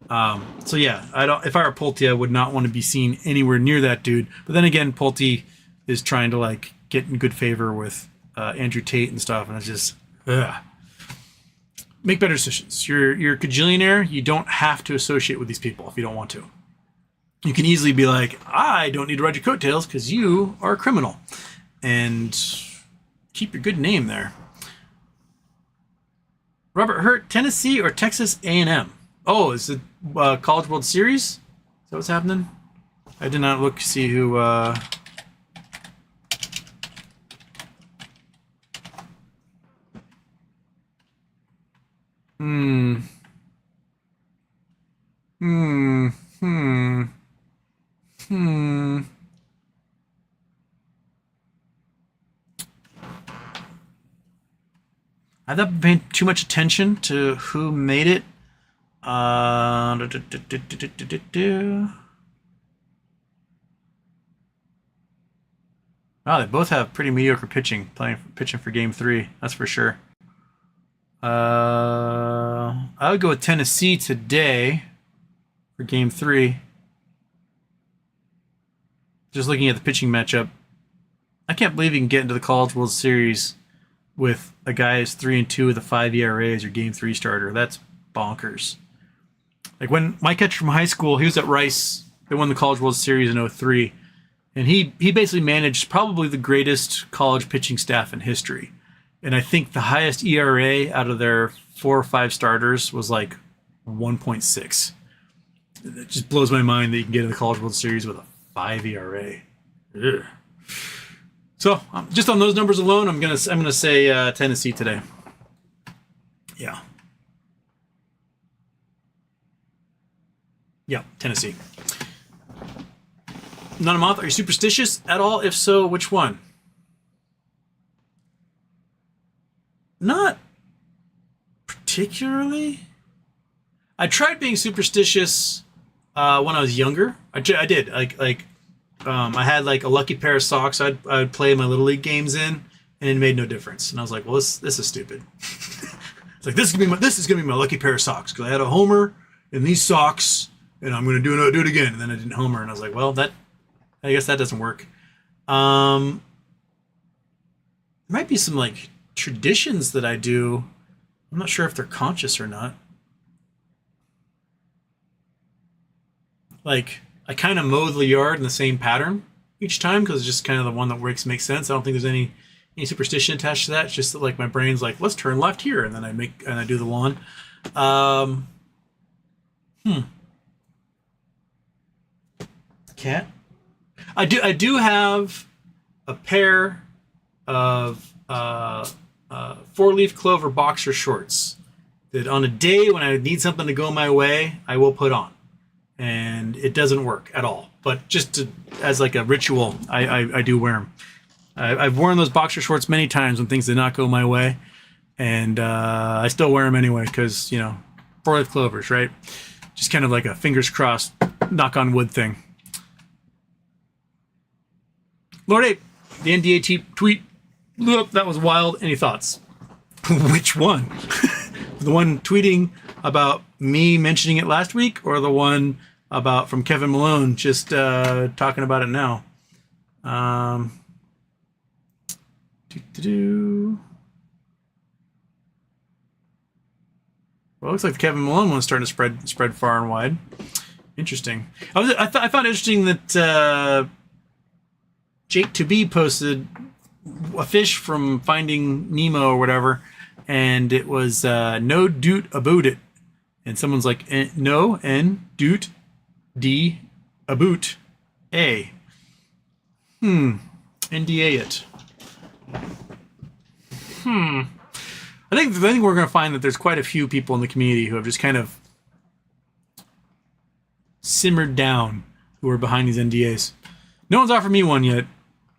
So yeah, if I were Pulte, I would not want to be seen anywhere near that dude. But then again, Pulte is trying to like get in good favor with Andrew Tate and stuff, and it's just make better decisions. You're a cajillionaire. You don't have to associate with these people if you don't want to. You can easily be like, I don't need to ride your coattails because you are a criminal. And keep your good name there. Robert Hurt, Tennessee or Texas A&M? Oh, is it College World Series? Is that what's happening? I did not look to see who... I've not been paying too much attention to who made it. Wow, they both have pretty mediocre pitching for Game 3. That's for sure. I would go with Tennessee today for Game 3. Just looking at the pitching matchup, I can't believe you can get into the College World Series with a guy who's 3-2 with a 5 ERA as your Game 3 starter. That's bonkers. Like when my catcher from high school, he was at Rice They won the College World Series in 03. And he basically managed probably the greatest college pitching staff in history. And I think the highest ERA out of their 4 or 5 starters was like 1.6. It just blows my mind that you can get in the College World Series with a 5 ERA. Ugh. So just on those numbers alone, I'm gonna say Tennessee today. Yeah. Yeah, Tennessee. Nanamoth, are you superstitious at all? If so, which one? Not particularly. I tried being superstitious when I was younger. I did. I had like a lucky pair of socks I'd play my Little League games in, and it made no difference. And I was like, well, this is stupid. It's like, this is gonna be my lucky pair of socks because I had a homer in these socks, and I'm gonna do it again. And then I didn't homer, and I was like, well, I guess that doesn't work. There might be some like traditions that I do. I'm not sure if they're conscious or not. Like, I kind of mow the yard in the same pattern each time because it's just kind of the one that makes sense. I don't think there's any superstition attached to that. It's just that, like, my brain's like, let's turn left here, and then I do the lawn. Cat. I do have a pair of 4-leaf clover boxer shorts that on a day when I need something to go my way, I will put on. And it doesn't work at all. But just as like a ritual, I do wear them. I've worn those boxer shorts many times when things did not go my way. And I still wear them anyway because, 4-leaf clovers, right? Just kind of like a fingers crossed, knock on wood thing. Lord Ape, the NDA tweet, that was wild. Any thoughts? Which one? The one tweeting about me mentioning it last week, or the one from Kevin Malone just talking about it now? Well, it looks like the Kevin Malone one's starting to spread far and wide. Interesting. I found it interesting that Jake to be posted a fish from Finding Nemo or whatever, and it was no doot about it. And someone's like, no, N, doot, D, about, A. NDA it. I think we're going to find that there's quite a few people in the community who have just kind of simmered down, who are behind these NDAs. No one's offered me one yet.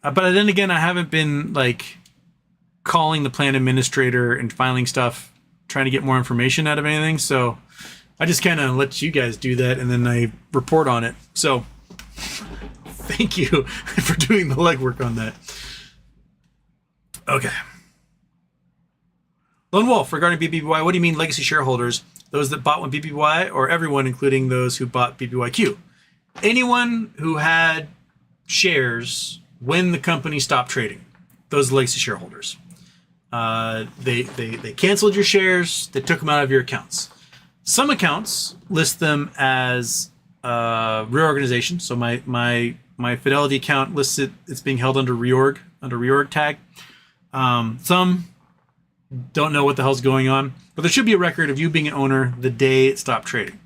But then again, I haven't been like calling the plan administrator and filing stuff, trying to get more information out of anything. So I just kind of let you guys do that, and then I report on it. So thank you for doing the legwork on that. Okay. Lone Wolf, regarding BBY, what do you mean legacy shareholders? Those that bought one BBY, or everyone, including those who bought BBYQ? Anyone who had shares when the company stopped trading. Those are legacy shareholders. They canceled your shares. They took them out of your accounts. Some accounts list them as reorganization. So my Fidelity account lists it's being held under reorg tag. Some don't know what the hell's going on, but there should be a record of you being an owner the day it stopped trading.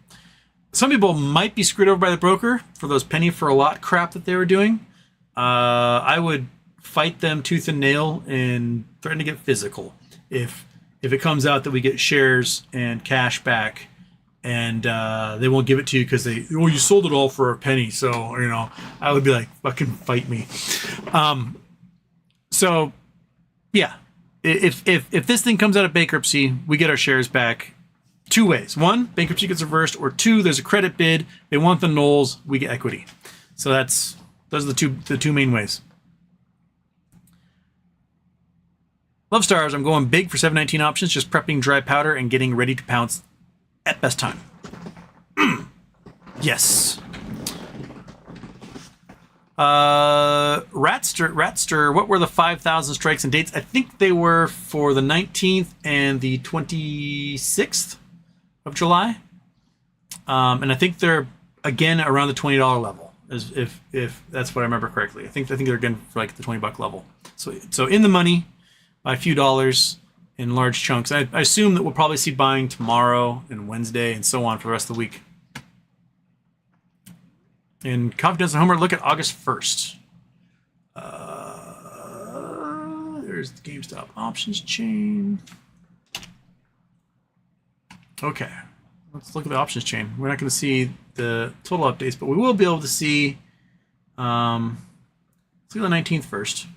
Some people might be screwed over by the broker for those penny for a lot crap that they were doing. I would fight them tooth and nail and threaten to get physical if it comes out that we get shares and cash back, and they won't give it to you because you sold it all for a penny. So I would be like, fucking fight me. So yeah, if this thing comes out of bankruptcy, we get our shares back 2 ways. 1, bankruptcy gets reversed, or 2, there's a credit bid. They want the nulls, we get equity. So those are the two main ways. Love Stars, I'm going big for 719 options, just prepping dry powder and getting ready to pounce at best time. Yes. Ratster, what were the 5,000 strikes and dates? I think they were for the 19th and the 26th of July. And I think they're again around the $20 level, as if that's what I remember correctly. I think they're again for like the $20 level. So in the money by a few dollars in large chunks. I assume that we'll probably see buying tomorrow and Wednesday and so on for the rest of the week. And confidence and homework, look at August 1st. There's the GameStop options chain. Okay, let's look at the options chain. We're not going to see the total updates, but we will be able to see. Let's see the 19th first.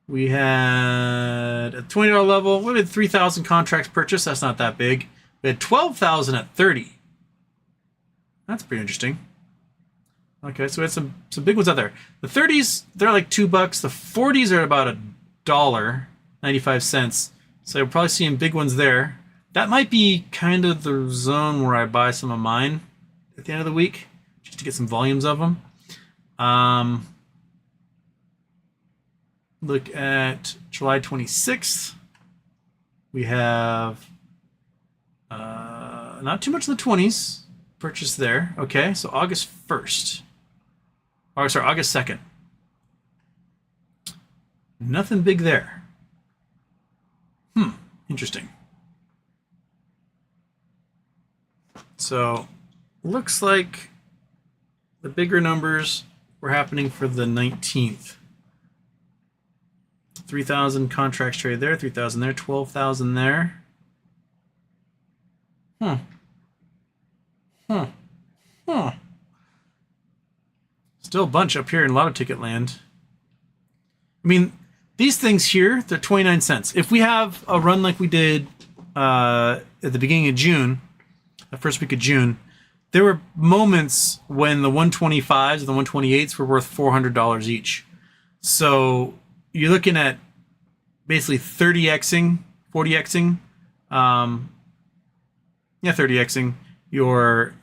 We had at $20 level. We had 3,000 contracts purchased. That's not that big. We had 12,000 at 30. That's pretty interesting. Okay, so we had some big ones out there. The 30s, they're like $2. The 40s are about $1.95. So we're probably seeing big ones there. That might be kind of the zone where I buy some of mine at the end of the week, just to get some volumes of them. Look at July 26th. We have not too much in the 20s purchased there. Okay, so August 1st. Or sorry, August 2nd. Nothing big there. Interesting. So, looks like the bigger numbers were happening for the 19th. 3,000 contracts traded there, 3,000 there, 12,000 there. Still a bunch up here in lotto ticket land. I mean, these things here, they're 29 cents. If we have a run like we did at the beginning of June, the first week of June, there were moments when the 125s and the 128s were worth $400 each. So you're looking at basically 30xing, 40xing, 30xing your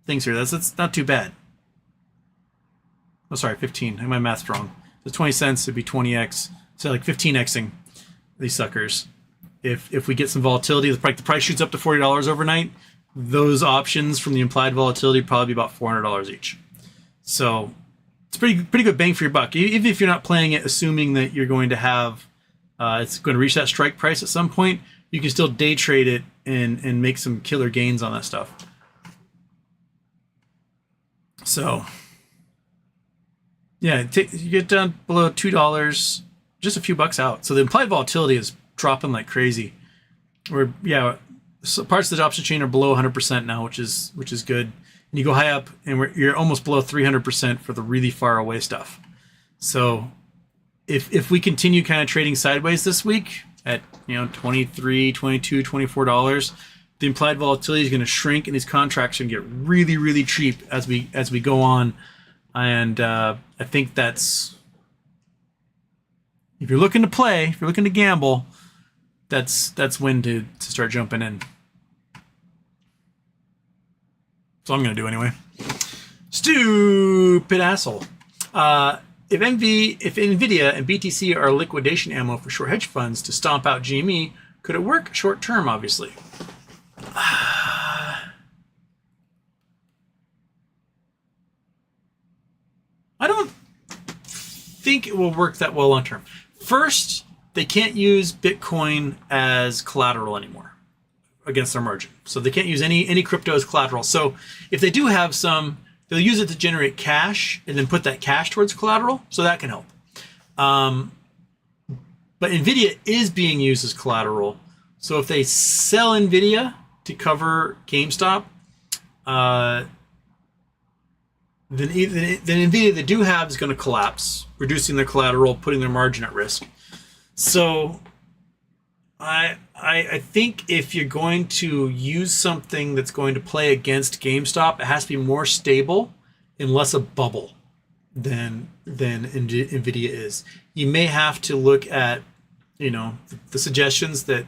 things here. That's not too bad. Oh, sorry, 15. I have my math wrong. So 20 cents would be 20x. So like 15xing these suckers. If we get some volatility, the price shoots up to $40 overnight. Those options from the implied volatility would probably be about $400 each. So it's pretty good bang for your buck. Even if you're not playing it, assuming that you're going to have it's going to reach that strike price at some point, you can still day trade it and make some killer gains on that stuff. So yeah, you get down below $2, just a few bucks out. So the implied volatility is dropping like crazy. So parts of the option chain are below 100% now, which is good. And you go high up, and you're almost below 300% for the really far away stuff. So if we continue kind of trading sideways this week at $23, $22, $24, the implied volatility is going to shrink, and these contracts are going to get really, really cheap as we go on. And I think that's, if you're looking to play, if you're looking to gamble, that's when to start jumping in. So I'm going to do anyway. Stupid asshole. If NVIDIA and BTC are liquidation ammo for short hedge funds to stomp out GME, could it work short term, obviously? I don't think it will work that well long term. First, they can't use Bitcoin as collateral anymore against their margin. So they can't use any crypto as collateral. So if they do have some, they'll use it to generate cash and then put that cash towards collateral. So that can help. But NVIDIA is being used as collateral. So if they sell NVIDIA to cover GameStop, then NVIDIA they do have is going to collapse, reducing their collateral, putting their margin at risk. So I think if you're going to use something that's going to play against GameStop, it has to be more stable and less a bubble than NVIDIA is. You may have to look at the suggestions that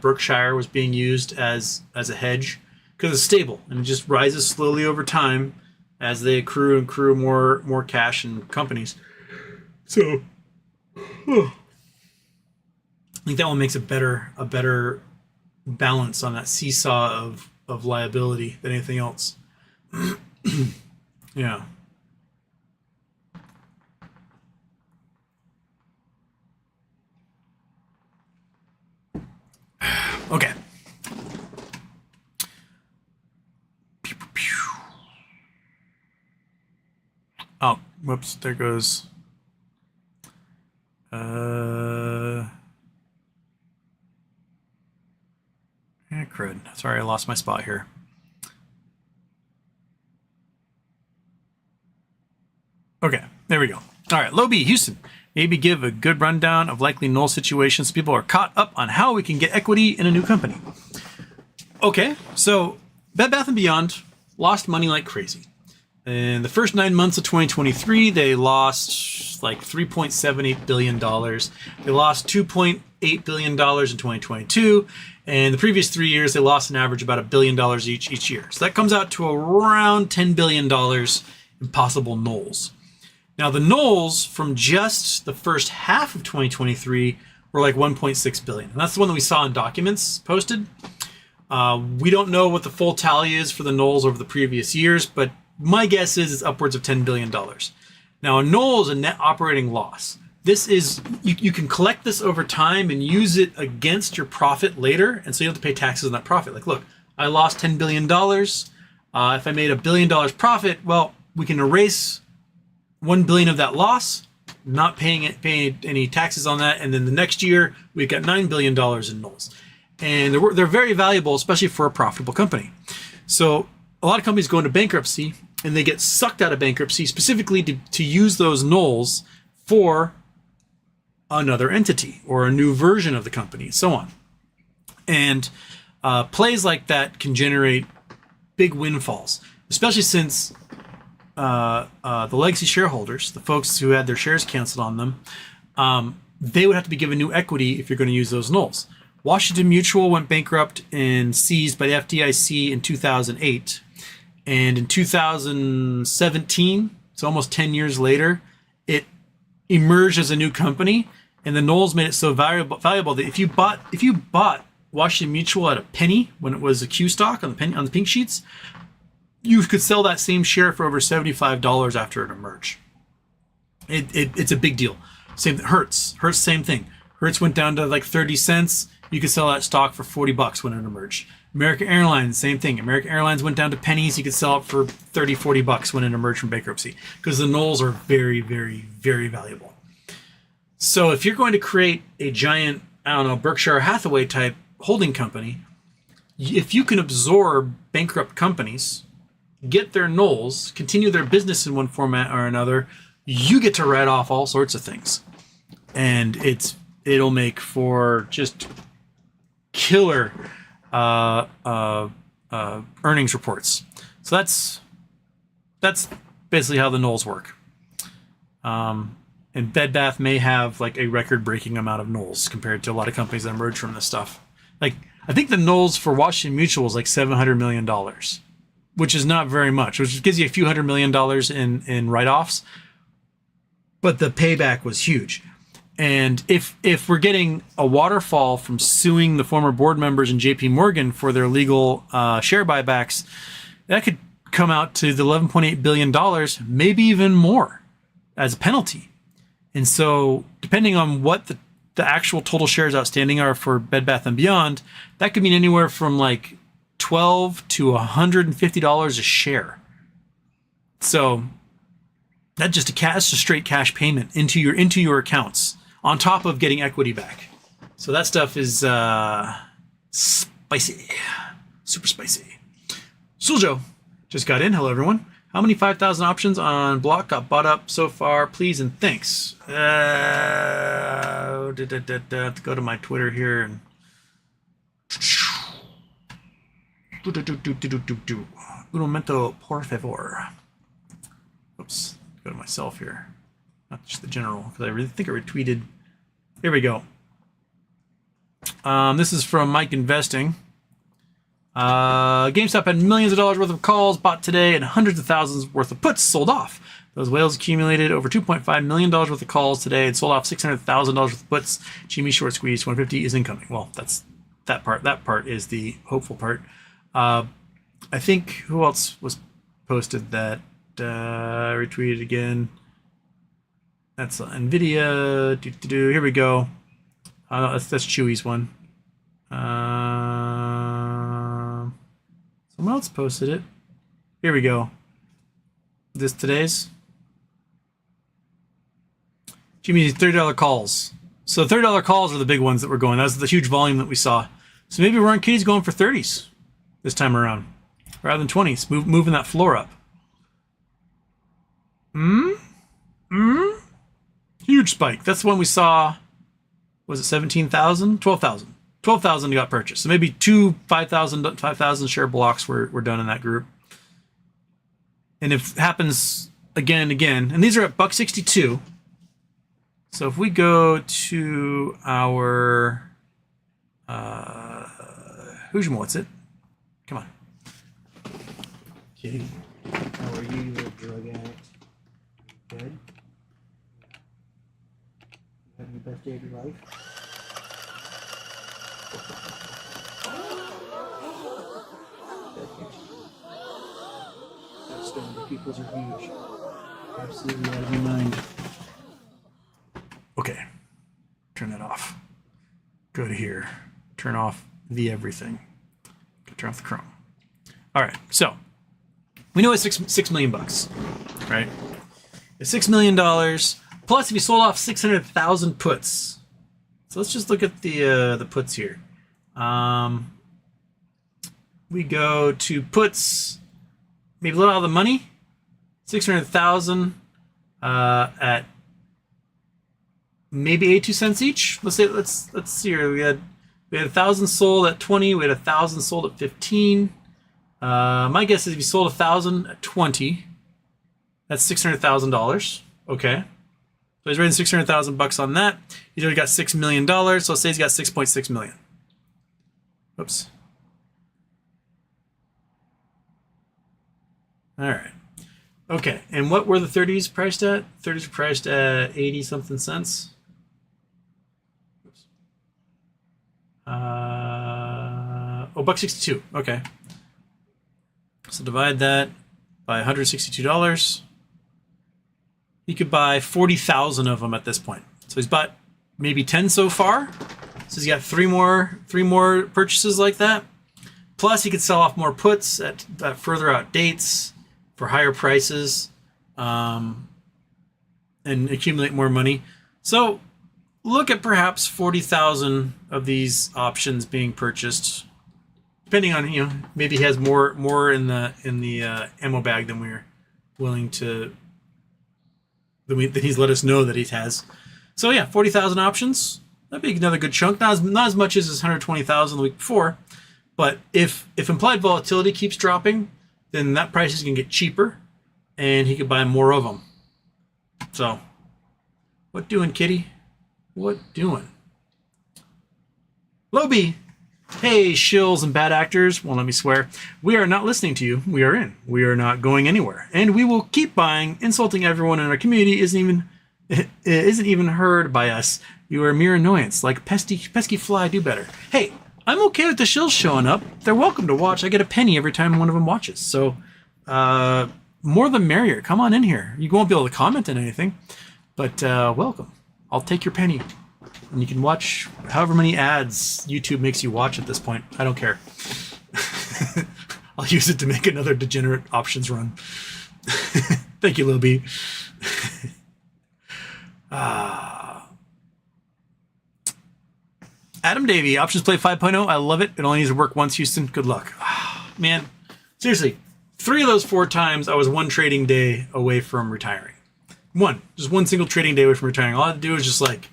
Berkshire was being used as a hedge, because it's stable and it just rises slowly over time as they accrue more cash in companies. So I think that one makes a better balance on that seesaw of liability than anything else. Yeah. Okay. Oh, whoops, there goes. Crud. Sorry, I lost my spot here. Okay, there we go. All right, Low B, Houston. Maybe give a good rundown of likely null situations so people are caught up on how we can get equity in a new company. Okay, so Bed Bath & Beyond lost money like crazy. In the first 9 months of 2023, they lost like $3.78 billion. They lost $2.8 billion in 2022. And the previous 3 years, they lost an average about $1 billion each year. So that comes out to around $10 billion in possible nulls. Now, the nulls from just the first half of 2023 were like 1.6 billion. And that's the one that we saw in documents posted. We don't know what the full tally is for the nulls over the previous years, but my guess is it's upwards of $10 billion. Now, a null is a net operating loss. This is, you can collect this over time and use it against your profit later, and so you don't have to pay taxes on that profit. Like, look, I lost $10 billion. If I made $1 billion profit, well, we can erase 1 billion of that loss, not paying any taxes on that, and then the next year we've got $9 billion in nulls. And they're very valuable, especially for a profitable company. So a lot of companies go into bankruptcy, and they get sucked out of bankruptcy specifically to use those nulls for another entity or a new version of the company, and so on. And plays like that can generate big windfalls, especially since the legacy shareholders, the folks who had their shares canceled on them, they would have to be given new equity if you're going to use those nulls. Washington Mutual went bankrupt and seized by the FDIC in 2008. And in 2017, so almost 10 years later, it emerged as a new company. And the nulls made it so valuable that if you bought Washington Mutual at a penny when it was a Q stock on the pink sheets, you could sell that same share for over $75 after it emerged. It's a big deal. Same thing. Hertz, same thing. Hertz went down to like 30 cents. You could sell that stock for $40 when it emerged. American Airlines, same thing. American Airlines went down to pennies. You could sell it for $30, $40 when it emerged from bankruptcy, because the nulls are very, very, very valuable. So if you're going to create a giant, I don't know, Berkshire Hathaway type holding company, if you can absorb bankrupt companies, get their nulls, continue their business in one format or another, you get to write off all sorts of things. And it'll make for just killer earnings reports. So that's basically how the nulls work. And Bed Bath may have like a record-breaking amount of nulls compared to a lot of companies that emerge from this stuff. Like, I think the nulls for Washington Mutual is like $700 million, which is not very much, which gives you a few $100 million in write-offs. But the payback was huge. And if we're getting a waterfall from suing the former board members in JP Morgan for their legal share buybacks, that could come out to the $11.8 billion, maybe even more as a penalty. And so depending on what the actual total shares outstanding are for Bed Bath & Beyond, that could mean anywhere from like $12 to $150 a share. So that's just a straight cash payment into your accounts, on top of getting equity back. So that stuff is spicy, super spicy. Suljo just got in. Hello, everyone. How many 5,000 options on block got bought up so far? Please and thanks. Go to my Twitter here and un momento, por favor. Oops. Go to myself here, not just the general, because I really think I retweeted. Here we go. This is from Mike Investing. GameStop had millions of dollars worth of calls bought today and hundreds of thousands worth of puts sold off. Those whales accumulated over $2.5 million worth of calls today and sold off $600,000 worth of puts. Jimmy short squeeze 150 is incoming. Well, that's that part. That part is the hopeful part. I think who else was posted that retweeted again? That's NVIDIA. Here we go. That's Chewy's one. Someone else posted it. Here we go. This today's. Jimmy's $30 calls. So $30 calls are the big ones that were going. That was the huge volume that we saw. So maybe Ryan Kitty's going for 30s this time around, rather than 20s, moving that floor up. Huge spike. That's the one we saw. Was it 17,000? 12,000. 12,000 got purchased. So maybe two 5,000 share blocks were done in that group. And if it happens again and again, and these are at $1.62. So if we go to our what's it? Come on. Kitty, how are you, little drug addict? Good? You having the best day of your life? Stoned peoples are huge. Absolutely out of your mind. Okay. Turn that off. Go to here. Turn off the everything. Turn off the Chrome. All right. So we know it's $6 million, right? It's $6 million. Plus, if you sold off 600,000 puts. So let's just look at the puts here. We go to puts. Maybe a little out of the money. 600,000 at maybe 82 cents each. Let's see here. We had 1,000 sold at 20. We had 1,000 sold at 15. My guess is if you sold 1,000 at 20, that's $600,000. Okay. So he's raising 600,000 bucks on that. He's already got $6 million. So let's say he's got 6.6 million. Oops. All right. Okay. And what were the 30s priced at? 30s were priced at 80 something cents. Oops. $1.62. Okay. So divide that by $162. He could buy 40,000 of them at this point. So he's bought maybe 10 so far. So he's got three more purchases like that. Plus he could sell off more puts at further out dates for higher prices, and accumulate more money. So look at perhaps 40,000 of these options being purchased, depending on, maybe he has more in the ammo bag than we're willing to, that he's let us know that he has. So yeah, 40,000 options. That'd be another good chunk. Not as much as his 120,000 the week before, but if implied volatility keeps dropping, then that price is going to get cheaper, and he could buy more of them. So, what doing, kitty? What doing? Lobby, hey, shills and bad actors. Won't let me swear. We are not listening to you. We are in. We are not going anywhere, and we will keep buying. Insulting everyone in our community isn't even heard by us. You are a mere annoyance, like pesky fly. Do better. Hey. I'm okay with the shills showing up. They're welcome to watch. I get a penny every time one of them watches. So, more the merrier. Come on in here. You won't be able to comment on anything, but welcome. I'll take your penny. And you can watch however many ads YouTube makes you watch at this point. I don't care. I'll use it to make another degenerate options run. Thank you, Lil B. Adam Davey, Options Play 5.0. I love it. It only needs to work once, Houston. Good luck. Man, seriously, 3 of those 4 times I was one trading day away from retiring. Just one single trading day away from retiring. All I had to do was just let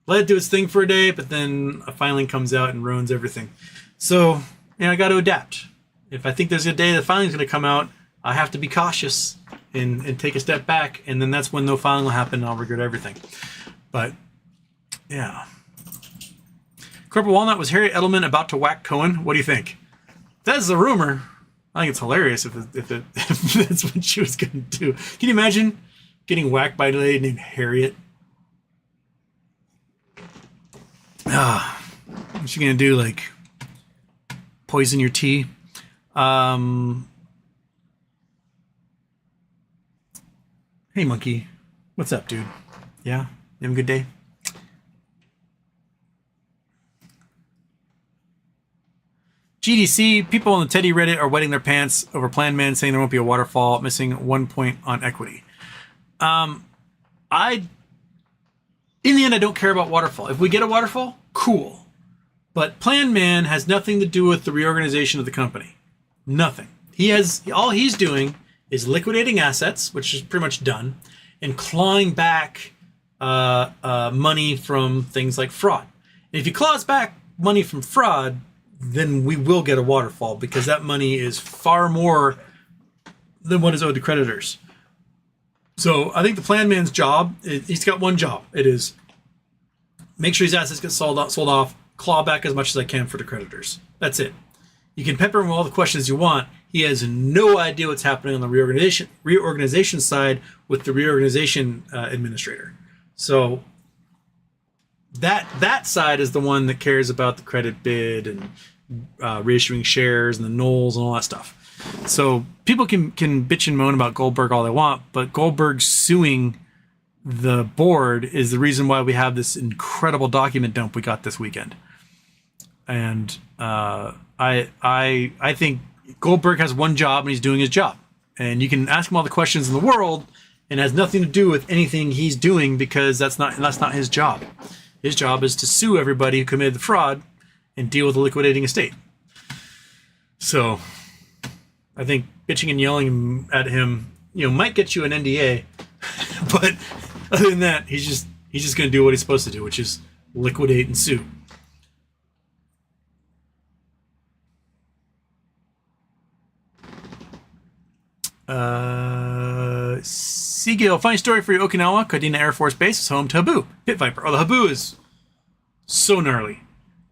it do its thing for a day, but then a filing comes out and ruins everything. So, I got to adapt. If I think there's a day the filing's going to come out, I have to be cautious and take a step back, and then that's when no filing will happen and I'll regret everything. But, yeah. Corporate Walnut, was Harry Edelman about to whack Cohen? What do you think? That's the rumor. I think it's hilarious if that's what she was going to do. Can you imagine getting whacked by a lady named Harriet? What's she going to do? poison your tea. Hey, monkey. What's up, dude? Yeah? You having a good day? GDC, people on the Teddy Reddit are wetting their pants over Plan Man, saying there won't be a waterfall, missing 1 point on equity. In the end, I don't care about waterfall. If we get a waterfall, cool. But Plan Man has nothing to do with the reorganization of the company. Nothing. All he's doing is liquidating assets, which is pretty much done, and clawing back money from things like fraud. And if he claws back money from fraud, then we will get a waterfall, because that money is far more than what is owed to creditors. So I think the Plan Man's job, he's got one job. It is make sure these assets get sold off, claw back as much as I can for the creditors. That's it. You can pepper him with all the questions you want. He has no idea what's happening on the reorganization side with the reorganization administrator. So that side is the one that cares about the credit bid and reissuing shares and the nulls and all that stuff. So people can bitch and moan about Goldberg all they want, but Goldberg suing the board is the reason why we have this incredible document dump we got this weekend. And I think Goldberg has one job and he's doing his job. And you can ask him all the questions in the world, and it has nothing to do with anything he's doing, because that's not his job. His job is to sue everybody who committed the fraud and deal with the liquidating estate. So I think bitching and yelling at him, might get you an NDA, but other than that, he's just going to do what he's supposed to do, which is liquidate and sue. Seagill, funny story for your Okinawa. Kadena Air Force Base is home to Habu, Pit Viper. Oh, the Habu is so gnarly.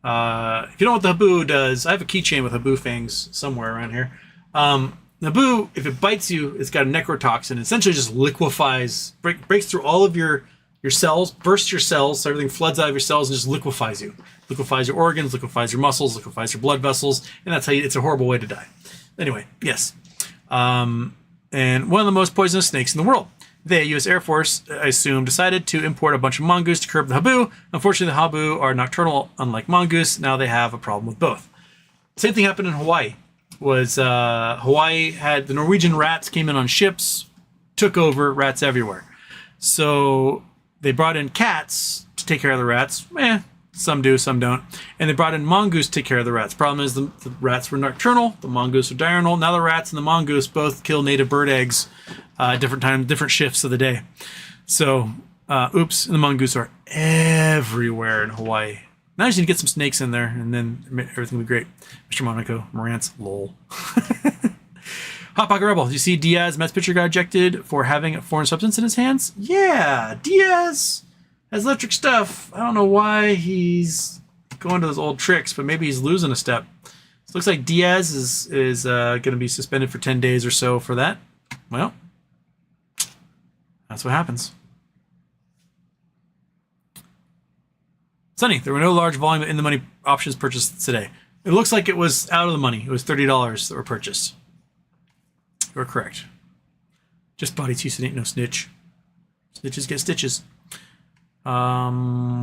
If you don't know what the Habu does, I have a keychain with Habu fangs somewhere around here. Habu, if it bites you, it's got a necrotoxin. It essentially just liquefies, breaks through all of your cells, bursts your cells, so everything floods out of your cells and just liquefies you. Liquefies your organs, liquefies your muscles, liquefies your blood vessels, and that's how it's a horrible way to die. Anyway, yes. And one of the most poisonous snakes in the world. The U.S. Air Force, I assume, decided to import a bunch of mongoose to curb the Habu. Unfortunately, the Habu are nocturnal, unlike mongoose. Now they have a problem with both. Same thing happened in Hawaii. Hawaii had the Norwegian rats came in on ships, took over, rats everywhere. So they brought in cats to take care of the rats. Some do, some don't. And they brought in mongoose to take care of the rats. Problem is the rats were nocturnal, the mongoose were diurnal. Now the rats and the mongoose both kill native bird eggs at different times, different shifts of the day. So, and the mongoose are everywhere in Hawaii. Now I just need to get some snakes in there, and then everything will be great. Mr. Monaco, Morantz, lol. Hot Pocket Rebel, did you see Diaz, Mets pitcher, got ejected for having a foreign substance in his hands? Yeah, Diaz has electric stuff. I don't know why he's going to those old tricks, but maybe he's losing a step. So it looks like Diaz is going to be suspended for 10 days or so for that. Well, that's what happens. Sunny, there were no large volume of in-the-money options purchased today. It looks like it was out of the money. It was $30 that were purchased. You're correct. Just body tooth ain't no snitch. Snitches get stitches. Confidence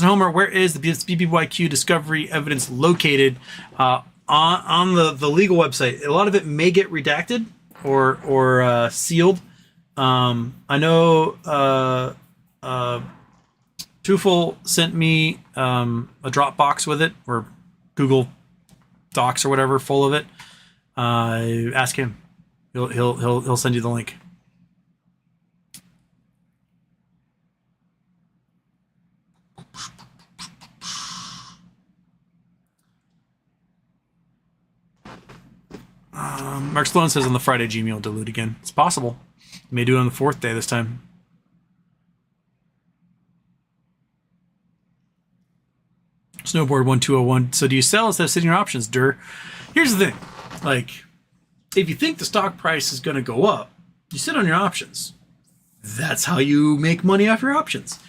and Homer, where is the BBYQ discovery evidence located? On the legal website. A lot of it may get redacted or sealed. I know Tufel sent me a Dropbox with it, or Google Docs or whatever, full of it. Ask him. He'll send you the link. Mark Sloan says on the Friday Gmail will dilute again. It's possible. You may do it on the fourth day this time. Snowboard 1201. So do you sell instead of sitting your options, Dur? Here's the thing. Like, if you think the stock price is going to go up, you sit on your options. That's how you make money off your options.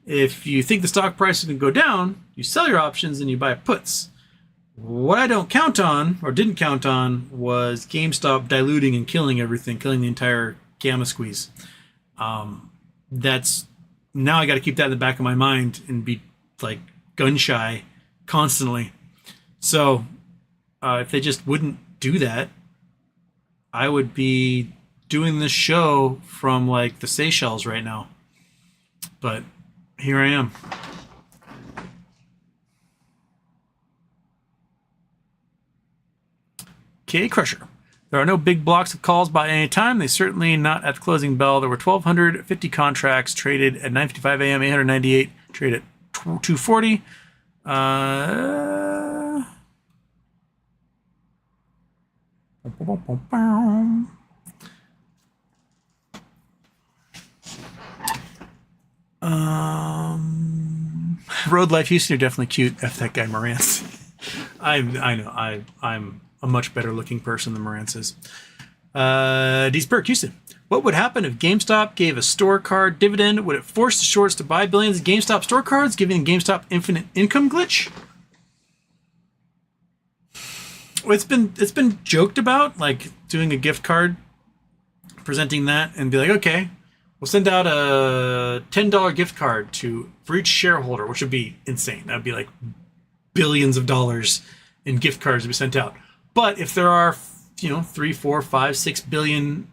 If you think the stock price is going to go down, you sell your options and you buy puts. What I don't count on, or didn't count on, was GameStop diluting and killing everything, killing the entire gamma squeeze. That's now I got to keep that in the back of my mind and be like gun shy constantly. So if they just wouldn't do that, I would be doing this show from like the Seychelles right now. But here I am. K Crusher. There are no big blocks of calls by any time. They certainly not at the closing bell. There were 1,250 contracts traded at 9:55 a.m. 898 traded at 240. Road Life Houston, you're definitely cute. F that guy Morantz. I know. I'm a much better looking person than Morantz is. D's Perk Houston. What would happen if GameStop gave a store card dividend? Would it force the shorts to buy billions of GameStop store cards, giving GameStop infinite income glitch? Well, it's been joked about, like doing a gift card, presenting that, and be like, okay, we'll send out a $10 gift card for each shareholder, which would be insane. That'd be like billions of dollars in gift cards to be sent out. But if there are, 3, 4, 5, $6 billion,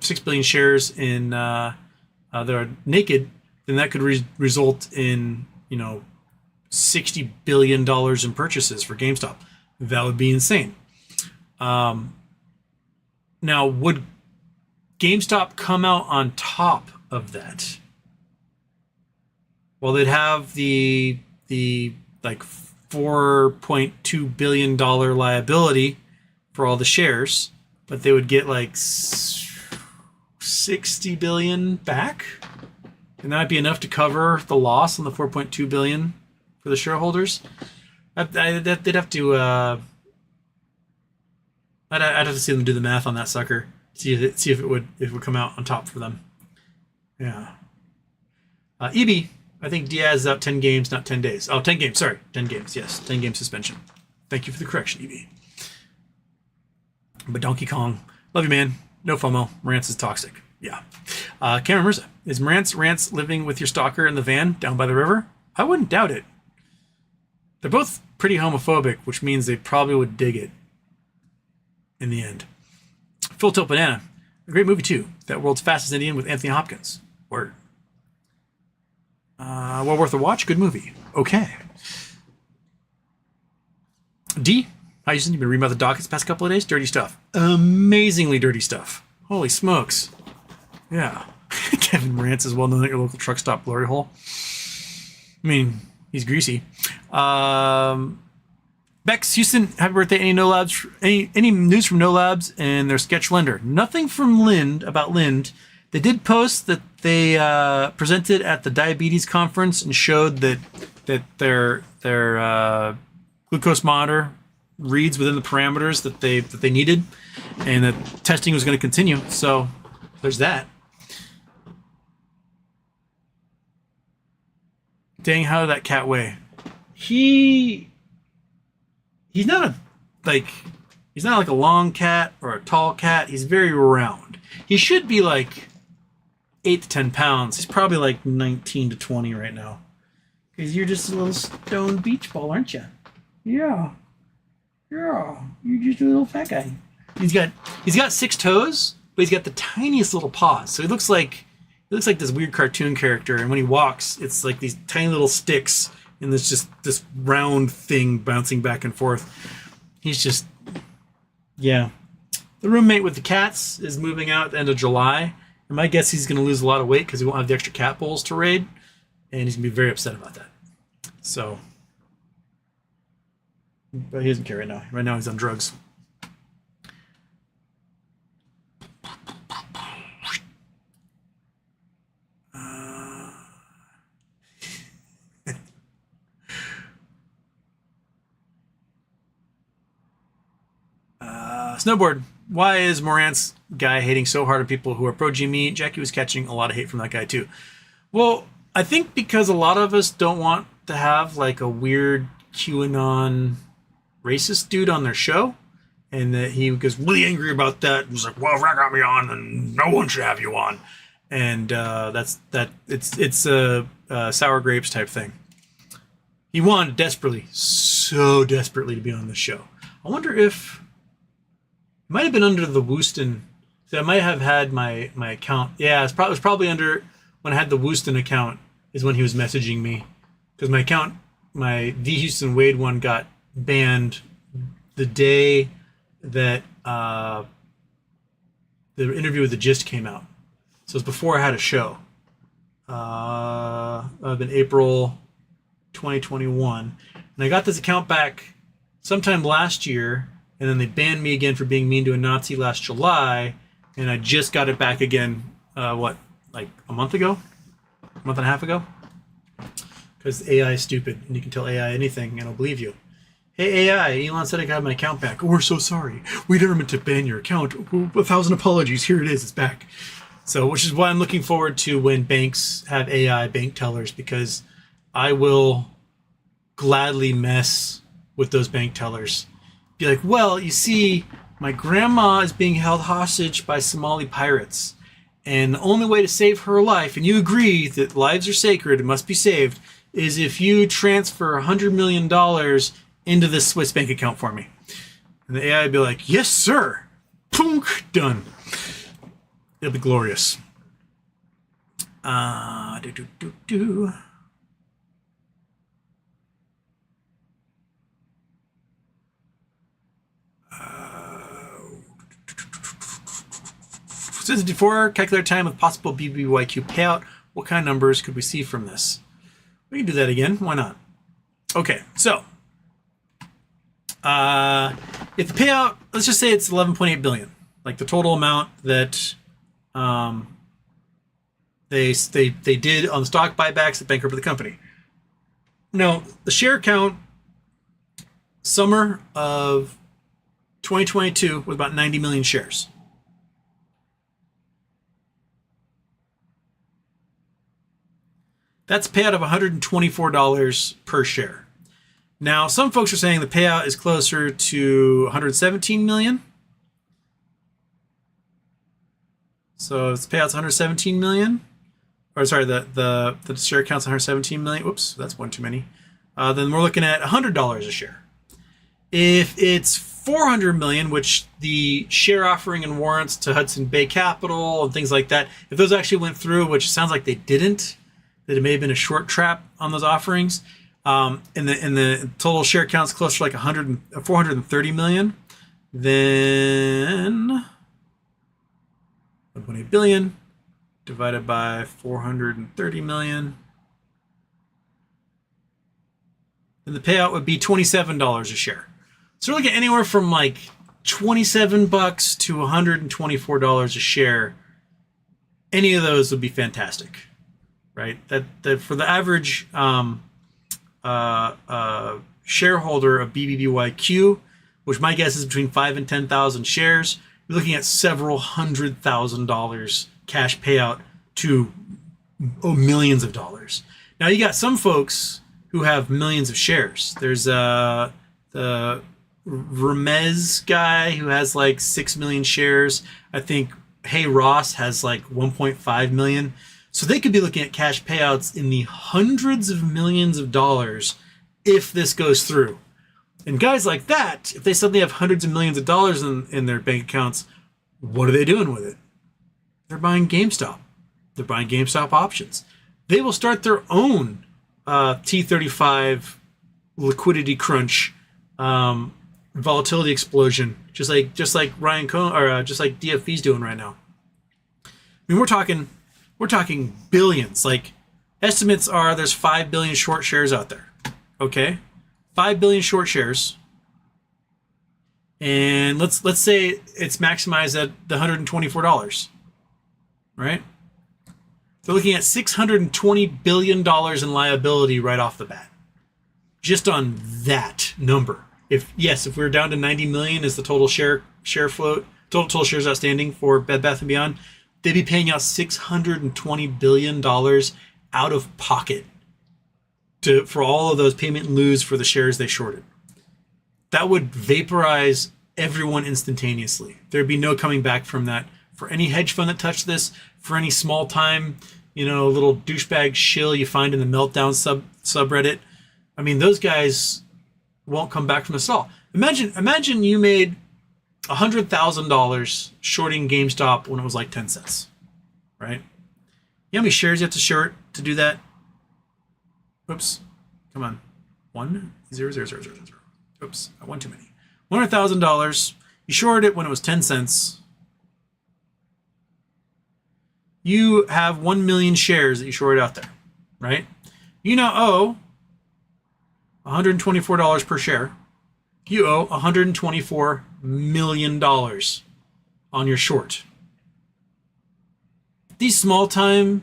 6 billion shares in that are naked, then that could result in, $60 billion in purchases for GameStop. That would be insane. Now, would GameStop come out on top of that? Well, they'd have the like $4.2 billion liability for all the shares, but they would get like 60 billion back, and that'd be enough to cover the loss on the 4.2 billion for the shareholders. They'd have to. I'd have to see them do the math on that sucker. See if it would come out on top for them. Yeah. EB, I think Diaz is out 10 games, not 10 days. Oh, 10 games. Sorry, 10 games. Yes, 10 game suspension. Thank you for the correction, EB. But Donkey Kong, love you, man. No FOMO. Morantz is toxic. Yeah. Cameron Mirza, is Morantz living with your stalker in the van down by the river? I wouldn't doubt it. They're both pretty homophobic, which means they probably would dig it in the end. Full Tilt Banana, a great movie too. That World's Fastest Indian with Anthony Hopkins. Word. Well worth a watch. Good movie. Okay. D. Hi, Houston. You've been reading about the dockets the past couple of days. Dirty stuff. Amazingly dirty stuff. Holy smokes. Yeah. Kevin Morantz is well known at your local truck stop glory hole. I mean, he's greasy. Bex Houston, happy birthday. Any No Labs? Any news from No Labs and their sketch lender? Nothing from about Lind. They did post that they presented at the diabetes conference and showed that their glucose monitor reads within the parameters that they needed, and that testing was going to continue. So there's that. Dang, how did that cat weigh? He's not like a long cat or a tall cat. He's very round. He should be like 8 to 10 pounds. He's probably like 19 to 20 right now. Because you're just a little stone beach ball, aren't you? Yeah. Yeah. You're just a little fat guy. He's got 6 toes, but he's got the tiniest little paws. So he looks like this weird cartoon character, and when he walks, it's like these tiny little sticks, and there's just this round thing bouncing back and forth. He's just, yeah. The roommate with the cats is moving out at the end of July, and my guess he's going to lose a lot of weight because he won't have the extra cat bowls to raid, and he's going to be very upset about that. So, but he doesn't care right now. Right now he's on drugs. Snowboard. Why is Morantz guy hating so hard on people who are pro Jimmy? Jackie was catching a lot of hate from that guy too. Well, I think because a lot of us don't want to have like a weird QAnon racist dude on their show, and that he gets really angry about that. He's like, "Well, if I got me on, then no one should have you on," and it's a sour grapes type thing. He wanted desperately, so desperately, to be on the show. I wonder if it might have been under the Wooston. So I might have had my account. Yeah, it was probably under when I had the Wooston account is when he was messaging me, because my account, my The Houston Wade one, got banned the day that the interview with the Gist came out. So it was before I had a show. In April 2021, and I got this account back sometime last year, and then they banned me again for being mean to a Nazi last July, and I just got it back again. Like a month and a half ago? Because AI is stupid, and you can tell AI anything, and it'll believe you. Hey AI, Elon said I got my account back. Oh, we're so sorry. We never meant to ban your account. 1,000 apologies. Here it is. It's back. So, which is why I'm looking forward to when banks have AI bank tellers, because I will gladly mess with those bank tellers. Be like, well, you see, my grandma is being held hostage by Somali pirates, and the only way to save her life, and you agree that lives are sacred and must be saved, is if you transfer $100 million into this Swiss bank account for me. And the AI would be like, yes, sir. Punk, done. It'll be glorious. Since before, calculate time with possible BBYQ payout. What kind of numbers could we see from this? We can do that again. Why not? Okay, so if the payout, let's just say it's 11.8 billion, like the total amount that they did on the stock buybacks that bankrupted the company. Now, the share count summer of 2022 was about 90 million shares. That's a payout of $124 per share. Now, some folks are saying the payout is closer to 117 million. So its payout's 117 million. Or sorry, the share count's 117 million. Whoops, that's one too many. Then we're looking at $100 a share. If it's 400 million, which the share offering and warrants to Hudson Bay Capital and things like that, if those actually went through, which sounds like they didn't, that it may have been a short trap on those offerings, and the total share count's closer to like 430 million, then 1.8 billion divided by 430 million, and the payout would be $27 a share. So we're looking at anywhere from like $27 to $124 a share. Any of those would be fantastic. Right, that for the average shareholder of BBYQ, which my guess is between 5,000 and 10,000 shares, you're looking at several $100,000 cash payout to millions of dollars. Now you got some folks who have millions of shares. There's the Ramez guy who has like 6 million shares. I think Hey Ross has like 1.5 million. So they could be looking at cash payouts in the hundreds of millions of dollars if this goes through. And guys like that, if they suddenly have hundreds of millions of dollars in their bank accounts, what are they doing with it? They're buying GameStop. They're buying GameStop options. They will start their own T35 liquidity crunch, volatility explosion, just like Ryan Cohen or just like DFV's doing right now. I mean, we're talking billions. Like, estimates are there's 5 billion short shares out there. Okay, 5 billion short shares, and let's say it's maximized at the $124. Right? They're looking at $620 billion in liability right off the bat, just on that number. If we're down to 90 million is the total share float, total shares outstanding for Bed Bath & Beyond, they'd be paying out $620 billion out of pocket for all of those payment in lieu for the shares they shorted. that would vaporize everyone instantaneously. There'd be no coming back from that. For any hedge fund that touched this, for any small time, little douchebag shill you find in the meltdown subreddit, I mean, those guys won't come back from this at all. Imagine you made $100,000 shorting GameStop when it was like 10 cents, right? You know how many shares you have to short to do that? Oops, come on, 1,000,000. Oops, I won too many. $100,000. You shorted it when it was 10 cents. You have 1 million shares that you shorted out there, right? You now owe $124 per share. You owe $124 million on your short. These small time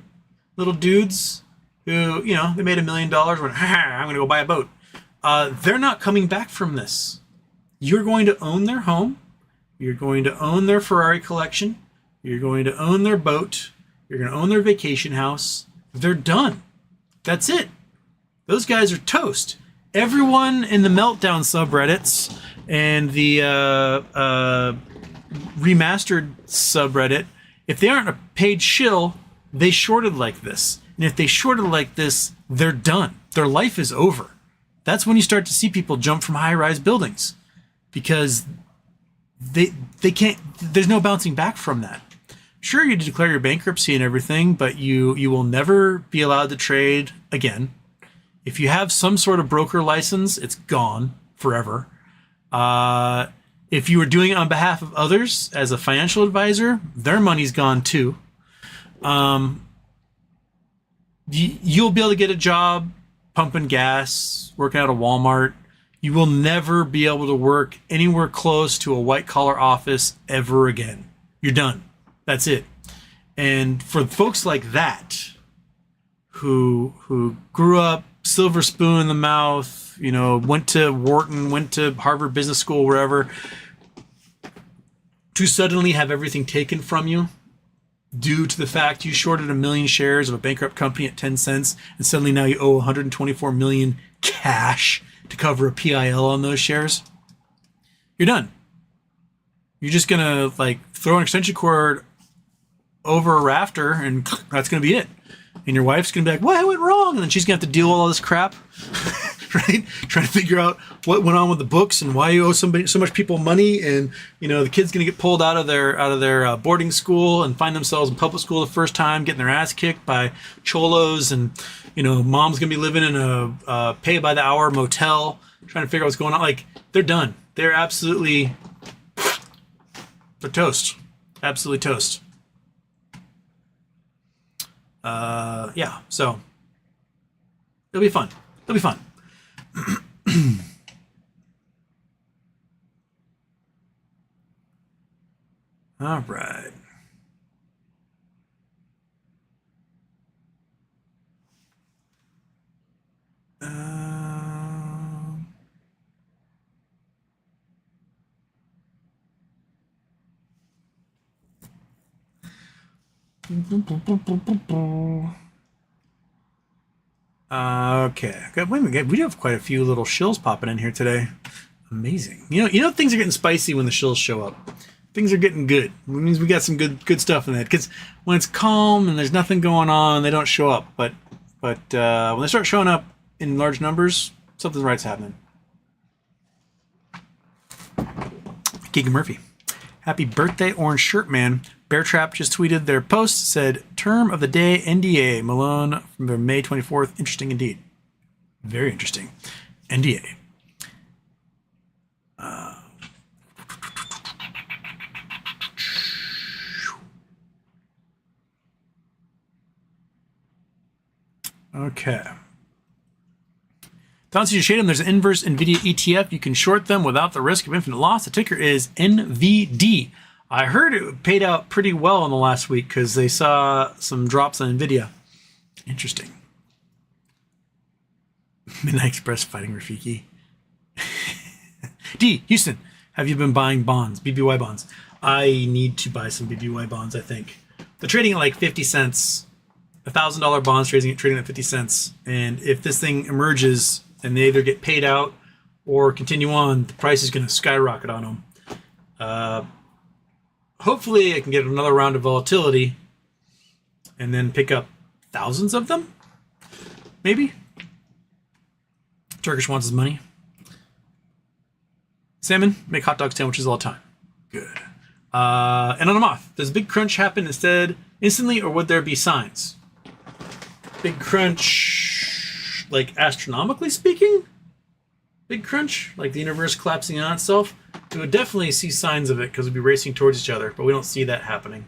little dudes who, they made $1 million, went, I'm going to go buy a boat. They're not coming back from this. You're going to own their home. You're going to own their Ferrari collection. You're going to own their boat. You're going to own their vacation house. They're done. That's it. Those guys are toast. Everyone in the meltdown subreddits and the remastered subreddit, if they aren't a paid shill, they shorted like this. And if they shorted like this, they're done. Their life is over. That's when you start to see people jump from high-rise buildings, because they can't. There's no bouncing back from that. Sure, you declare your bankruptcy and everything, but you will never be allowed to trade again. If you have some sort of broker license, it's gone forever. If you were doing it on behalf of others as a financial advisor, their money's gone too. You'll be able to get a job pumping gas, working out of Walmart. You will never be able to work anywhere close to a white-collar office ever again. You're done. That's it. And for folks like that, who grew up silver spoon in the mouth, went to Wharton, went to Harvard Business School, wherever, to suddenly have everything taken from you due to the fact you shorted 1 million shares of a bankrupt company at 10 cents, and suddenly now you owe 124 million cash to cover a PIL on those shares. You're done. You're just gonna throw an extension cord over a rafter, and that's gonna be it. And your wife's gonna be like, "What went wrong?" And then she's gonna have to deal with all this crap, right? Trying to figure out what went on with the books and why you owe so much people money. And the kid's gonna get pulled out of their boarding school and find themselves in public school the first time, getting their ass kicked by cholos, and mom's gonna be living in a pay by the hour motel, trying to figure out what's going on. They're done. They're toast. Absolutely toast. So it'll be fun. All right. Okay. Good. Wait a minute. We do have quite a few little shills popping in here today. Amazing. Things are getting spicy when the shills show up. Things are getting good. It means we got some good stuff in that. Because when it's calm and there's nothing going on, they don't show up. But when they start showing up in large numbers, something right's happening. Keegan Murphy. Happy birthday, Orange Shirt Man. Bear Trap just tweeted their post, said, term of the day, NDA, Malone from May 24th. Interesting indeed. Very interesting. NDA. Okay. To answer your shade, there's an inverse NVIDIA ETF. You can short them without the risk of infinite loss. The ticker is NVD. I heard it paid out pretty well in the last week because they saw some drops on NVIDIA. Interesting. Midnight Express fighting Rafiki. D. Houston, have you been buying bonds, BBY bonds? I need to buy some BBY bonds, I think. They're trading at 50 cents. $1,000 bonds trading at 50 cents. And if this thing emerges and they either get paid out or continue on, the price is going to skyrocket on them. Hopefully, I can get another round of volatility and then pick up thousands of them. Maybe. Turkish wants his money. Salmon, make hot dog sandwiches all the time. Good. And on a moth, does big crunch happen instantly, or would there be signs? Big crunch, like astronomically speaking? Big crunch, like the universe collapsing on itself? We would definitely see signs of it because we'd be racing towards each other, but we don't see that happening.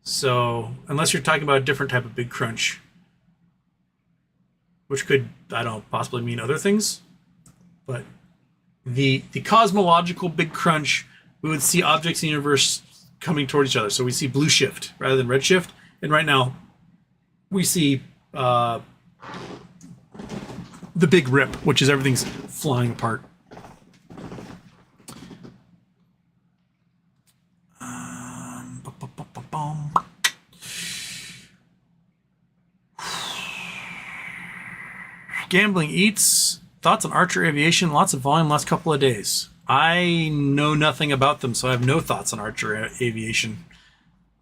So, unless you're talking about a different type of big crunch, which could, I don't know, possibly mean other things, but the cosmological big crunch, we would see objects in the universe coming toward each other. So we see blue shift rather than red shift. And right now, we see the big rip, which is everything's flying apart. Gambling eats. Thoughts on Archer Aviation? Lots of volume last couple of days. I know nothing about them, so I have no thoughts on Archer Aviation.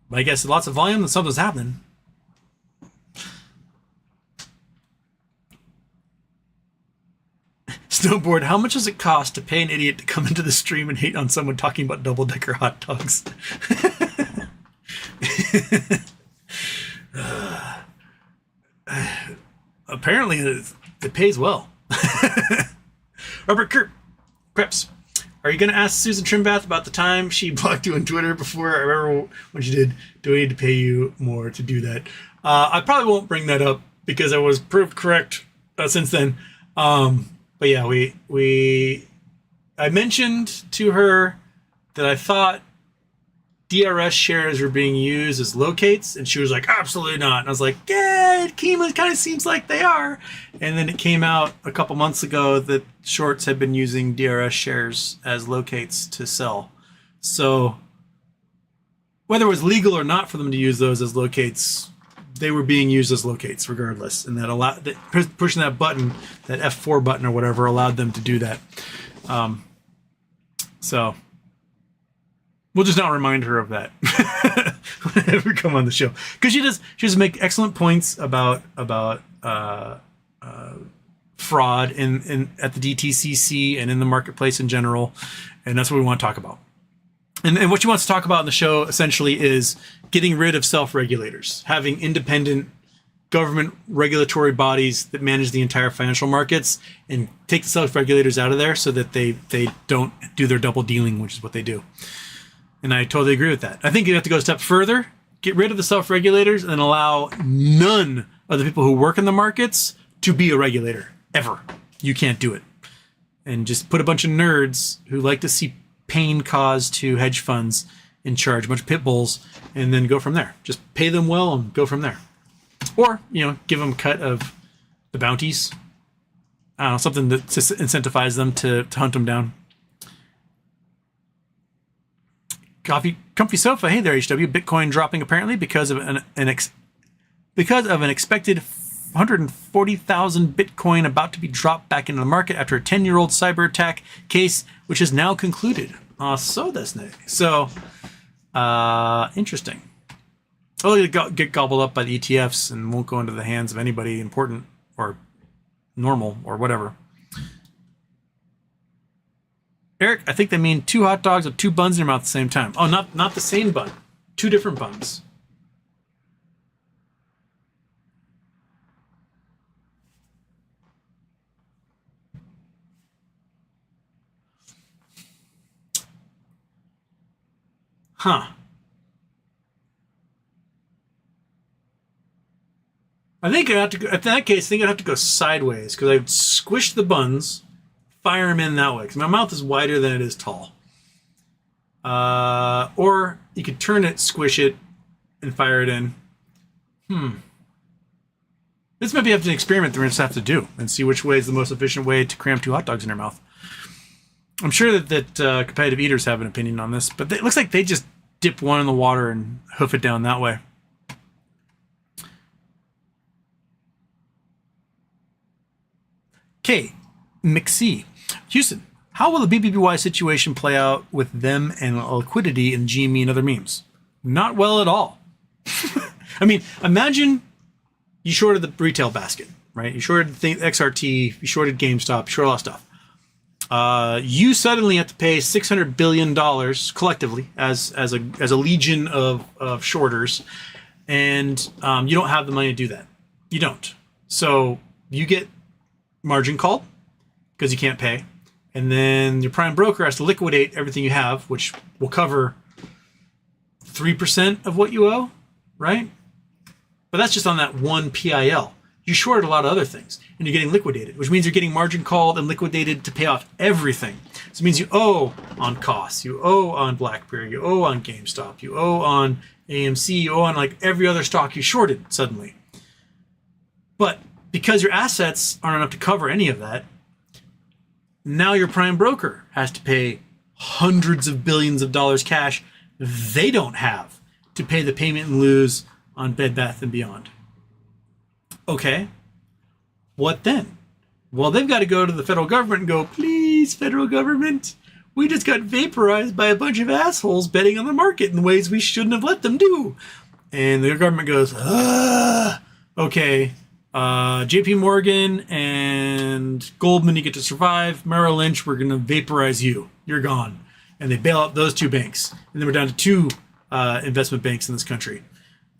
But I guess lots of volume and something's happening. Snowboard, how much does it cost to pay an idiot to come into the stream and hate on someone talking about double-decker hot dogs? Apparently, it pays well. Robert Krebs, are you going to ask Susan Trimbath about the time she blocked you on Twitter before? I remember when she did. Do I need to pay you more to do that? I probably won't bring that up because I was proved correct since then. But yeah, I mentioned to her that I thought DRS shares were being used as locates, and she was like, absolutely not. And I was like, yeah, it kind of seems like they are. And then it came out a couple months ago that shorts had been using DRS shares as locates to sell. So whether it was legal or not for them to use those as locates, they were being used as locates regardless. And pushing that button, that F4 button or whatever, allowed them to do that. So we'll just not remind her of that whenever we come on the show, because she does make excellent points about fraud at the DTCC and in the marketplace in general, and that's what we want to talk about. And what she wants to talk about in the show essentially is getting rid of self-regulators, having independent government regulatory bodies that manage the entire financial markets, and take the self-regulators out of there so that they don't do their double dealing, which is what they do. And I totally agree with that. I think you have to go a step further, get rid of the self-regulators, and allow none of the people who work in the markets to be a regulator, ever. You can't do it. And just put a bunch of nerds who like to see pain caused to hedge funds in charge, a bunch of pit bulls, and then go from there. Just pay them well and go from there. Or, give them a cut of the bounties. I don't know, something that incentivizes them to hunt them down. Comfy sofa. Hey there, HW. Bitcoin dropping apparently because of an expected 140,000 Bitcoin about to be dropped back into the market after a 10-year-old cyber attack case, which is now concluded. So that's nice. So, interesting. It'll get gobbled up by the ETFs and won't go into the hands of anybody important or normal or whatever. Eric, I think they mean 2 hot dogs with 2 buns in your mouth at the same time. Oh, not the same bun. 2 different buns. Huh. I think I'd have to go, in that case, I think I'd have to go sideways, because I'd squish the buns, fire them in that way, because my mouth is wider than it is tall. Or you could turn it, squish it, and fire it in. This might be an experiment that we're going to have to do and see which way is the most efficient way to cram 2 hot dogs in your mouth. I'm sure that competitive eaters have an opinion on this, but it looks like they just dip one in the water and hoof it down that way. Okay, McC. Houston, how will the BBY situation play out with them and liquidity in GME and other memes? Not well at all. I mean, imagine you shorted the retail basket, right? You shorted the XRT, you shorted GameStop, you shorted a lot of stuff. You suddenly have to pay $600 billion collectively as a legion of shorters, and you don't have the money to do that. You don't. So you get margin called because you can't pay, and then your prime broker has to liquidate everything you have, which will cover 3% of what you owe, right? But that's just on that one PIL. You shorted a lot of other things, and you're getting liquidated, which means you're getting margin called and liquidated to pay off everything. So it means you owe on costs, you owe on BlackBerry, you owe on GameStop, you owe on AMC, you owe on like every other stock you shorted suddenly. But because your assets aren't enough to cover any of that, now your prime broker has to pay hundreds of billions of dollars cash they don't have to pay the payment in lieu on Bed Bath & Beyond. Okay, what then? Well, they've got to go to the federal government and go, please, federal government, we just got vaporized by a bunch of assholes betting on the market in ways we shouldn't have let them do. And the government goes, okay, JP Morgan and Goldman, you get to survive. Merrill Lynch, we're going to vaporize you. You're gone. And they bail out those two banks. And then we're down to two investment banks in this country.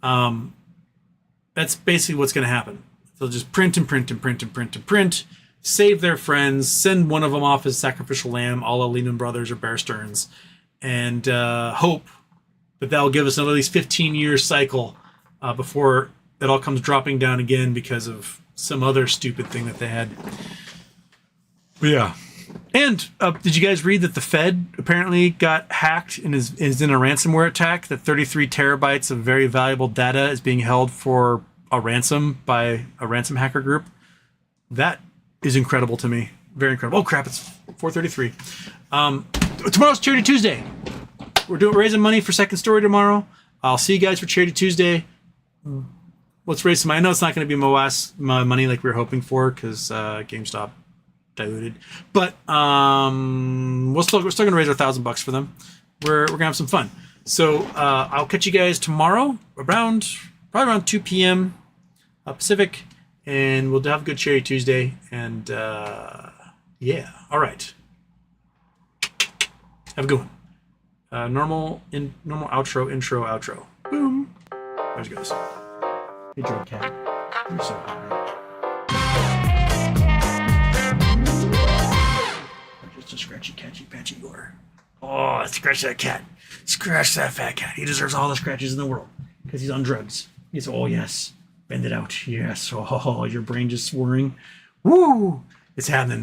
That's basically what's going to happen. They'll just print and print and print and print and print, save their friends, send one of them off as sacrificial lamb, a la Lehman Brothers or Bear Stearns, and hope that that'll give us another at least 15-year cycle before it all comes dropping down again because of some other stupid thing that they had. But yeah. And did you guys read that the Fed apparently got hacked and is in a ransomware attack? That 33 terabytes of very valuable data is being held for a ransom by a ransom hacker group. That is incredible to me. Very incredible. Oh crap! It's 4:33. Tomorrow's Charity Tuesday. We're raising money for Second Story tomorrow. I'll see you guys for Charity Tuesday. Let's raise some money. I know it's not going to be my money like we were hoping for because GameStop diluted, but we're still going to raise $1,000 for them. We're going to have some fun. So I'll catch you guys tomorrow probably around 2 p.m. Pacific, and we'll have a good Cherry Tuesday. And yeah, all right. Have a good one. Normal outro, intro, outro. Boom. There it goes. Hey, Dread Cat. You're so hungry. Just a scratchy, catchy, patchy gore. Oh, scratch that cat. Scratch that fat cat. He deserves all the scratches in the world because he's on drugs. He's, oh, yes. Bend it out. Yes. Oh, your brain just whirring. Woo! It's happening, man.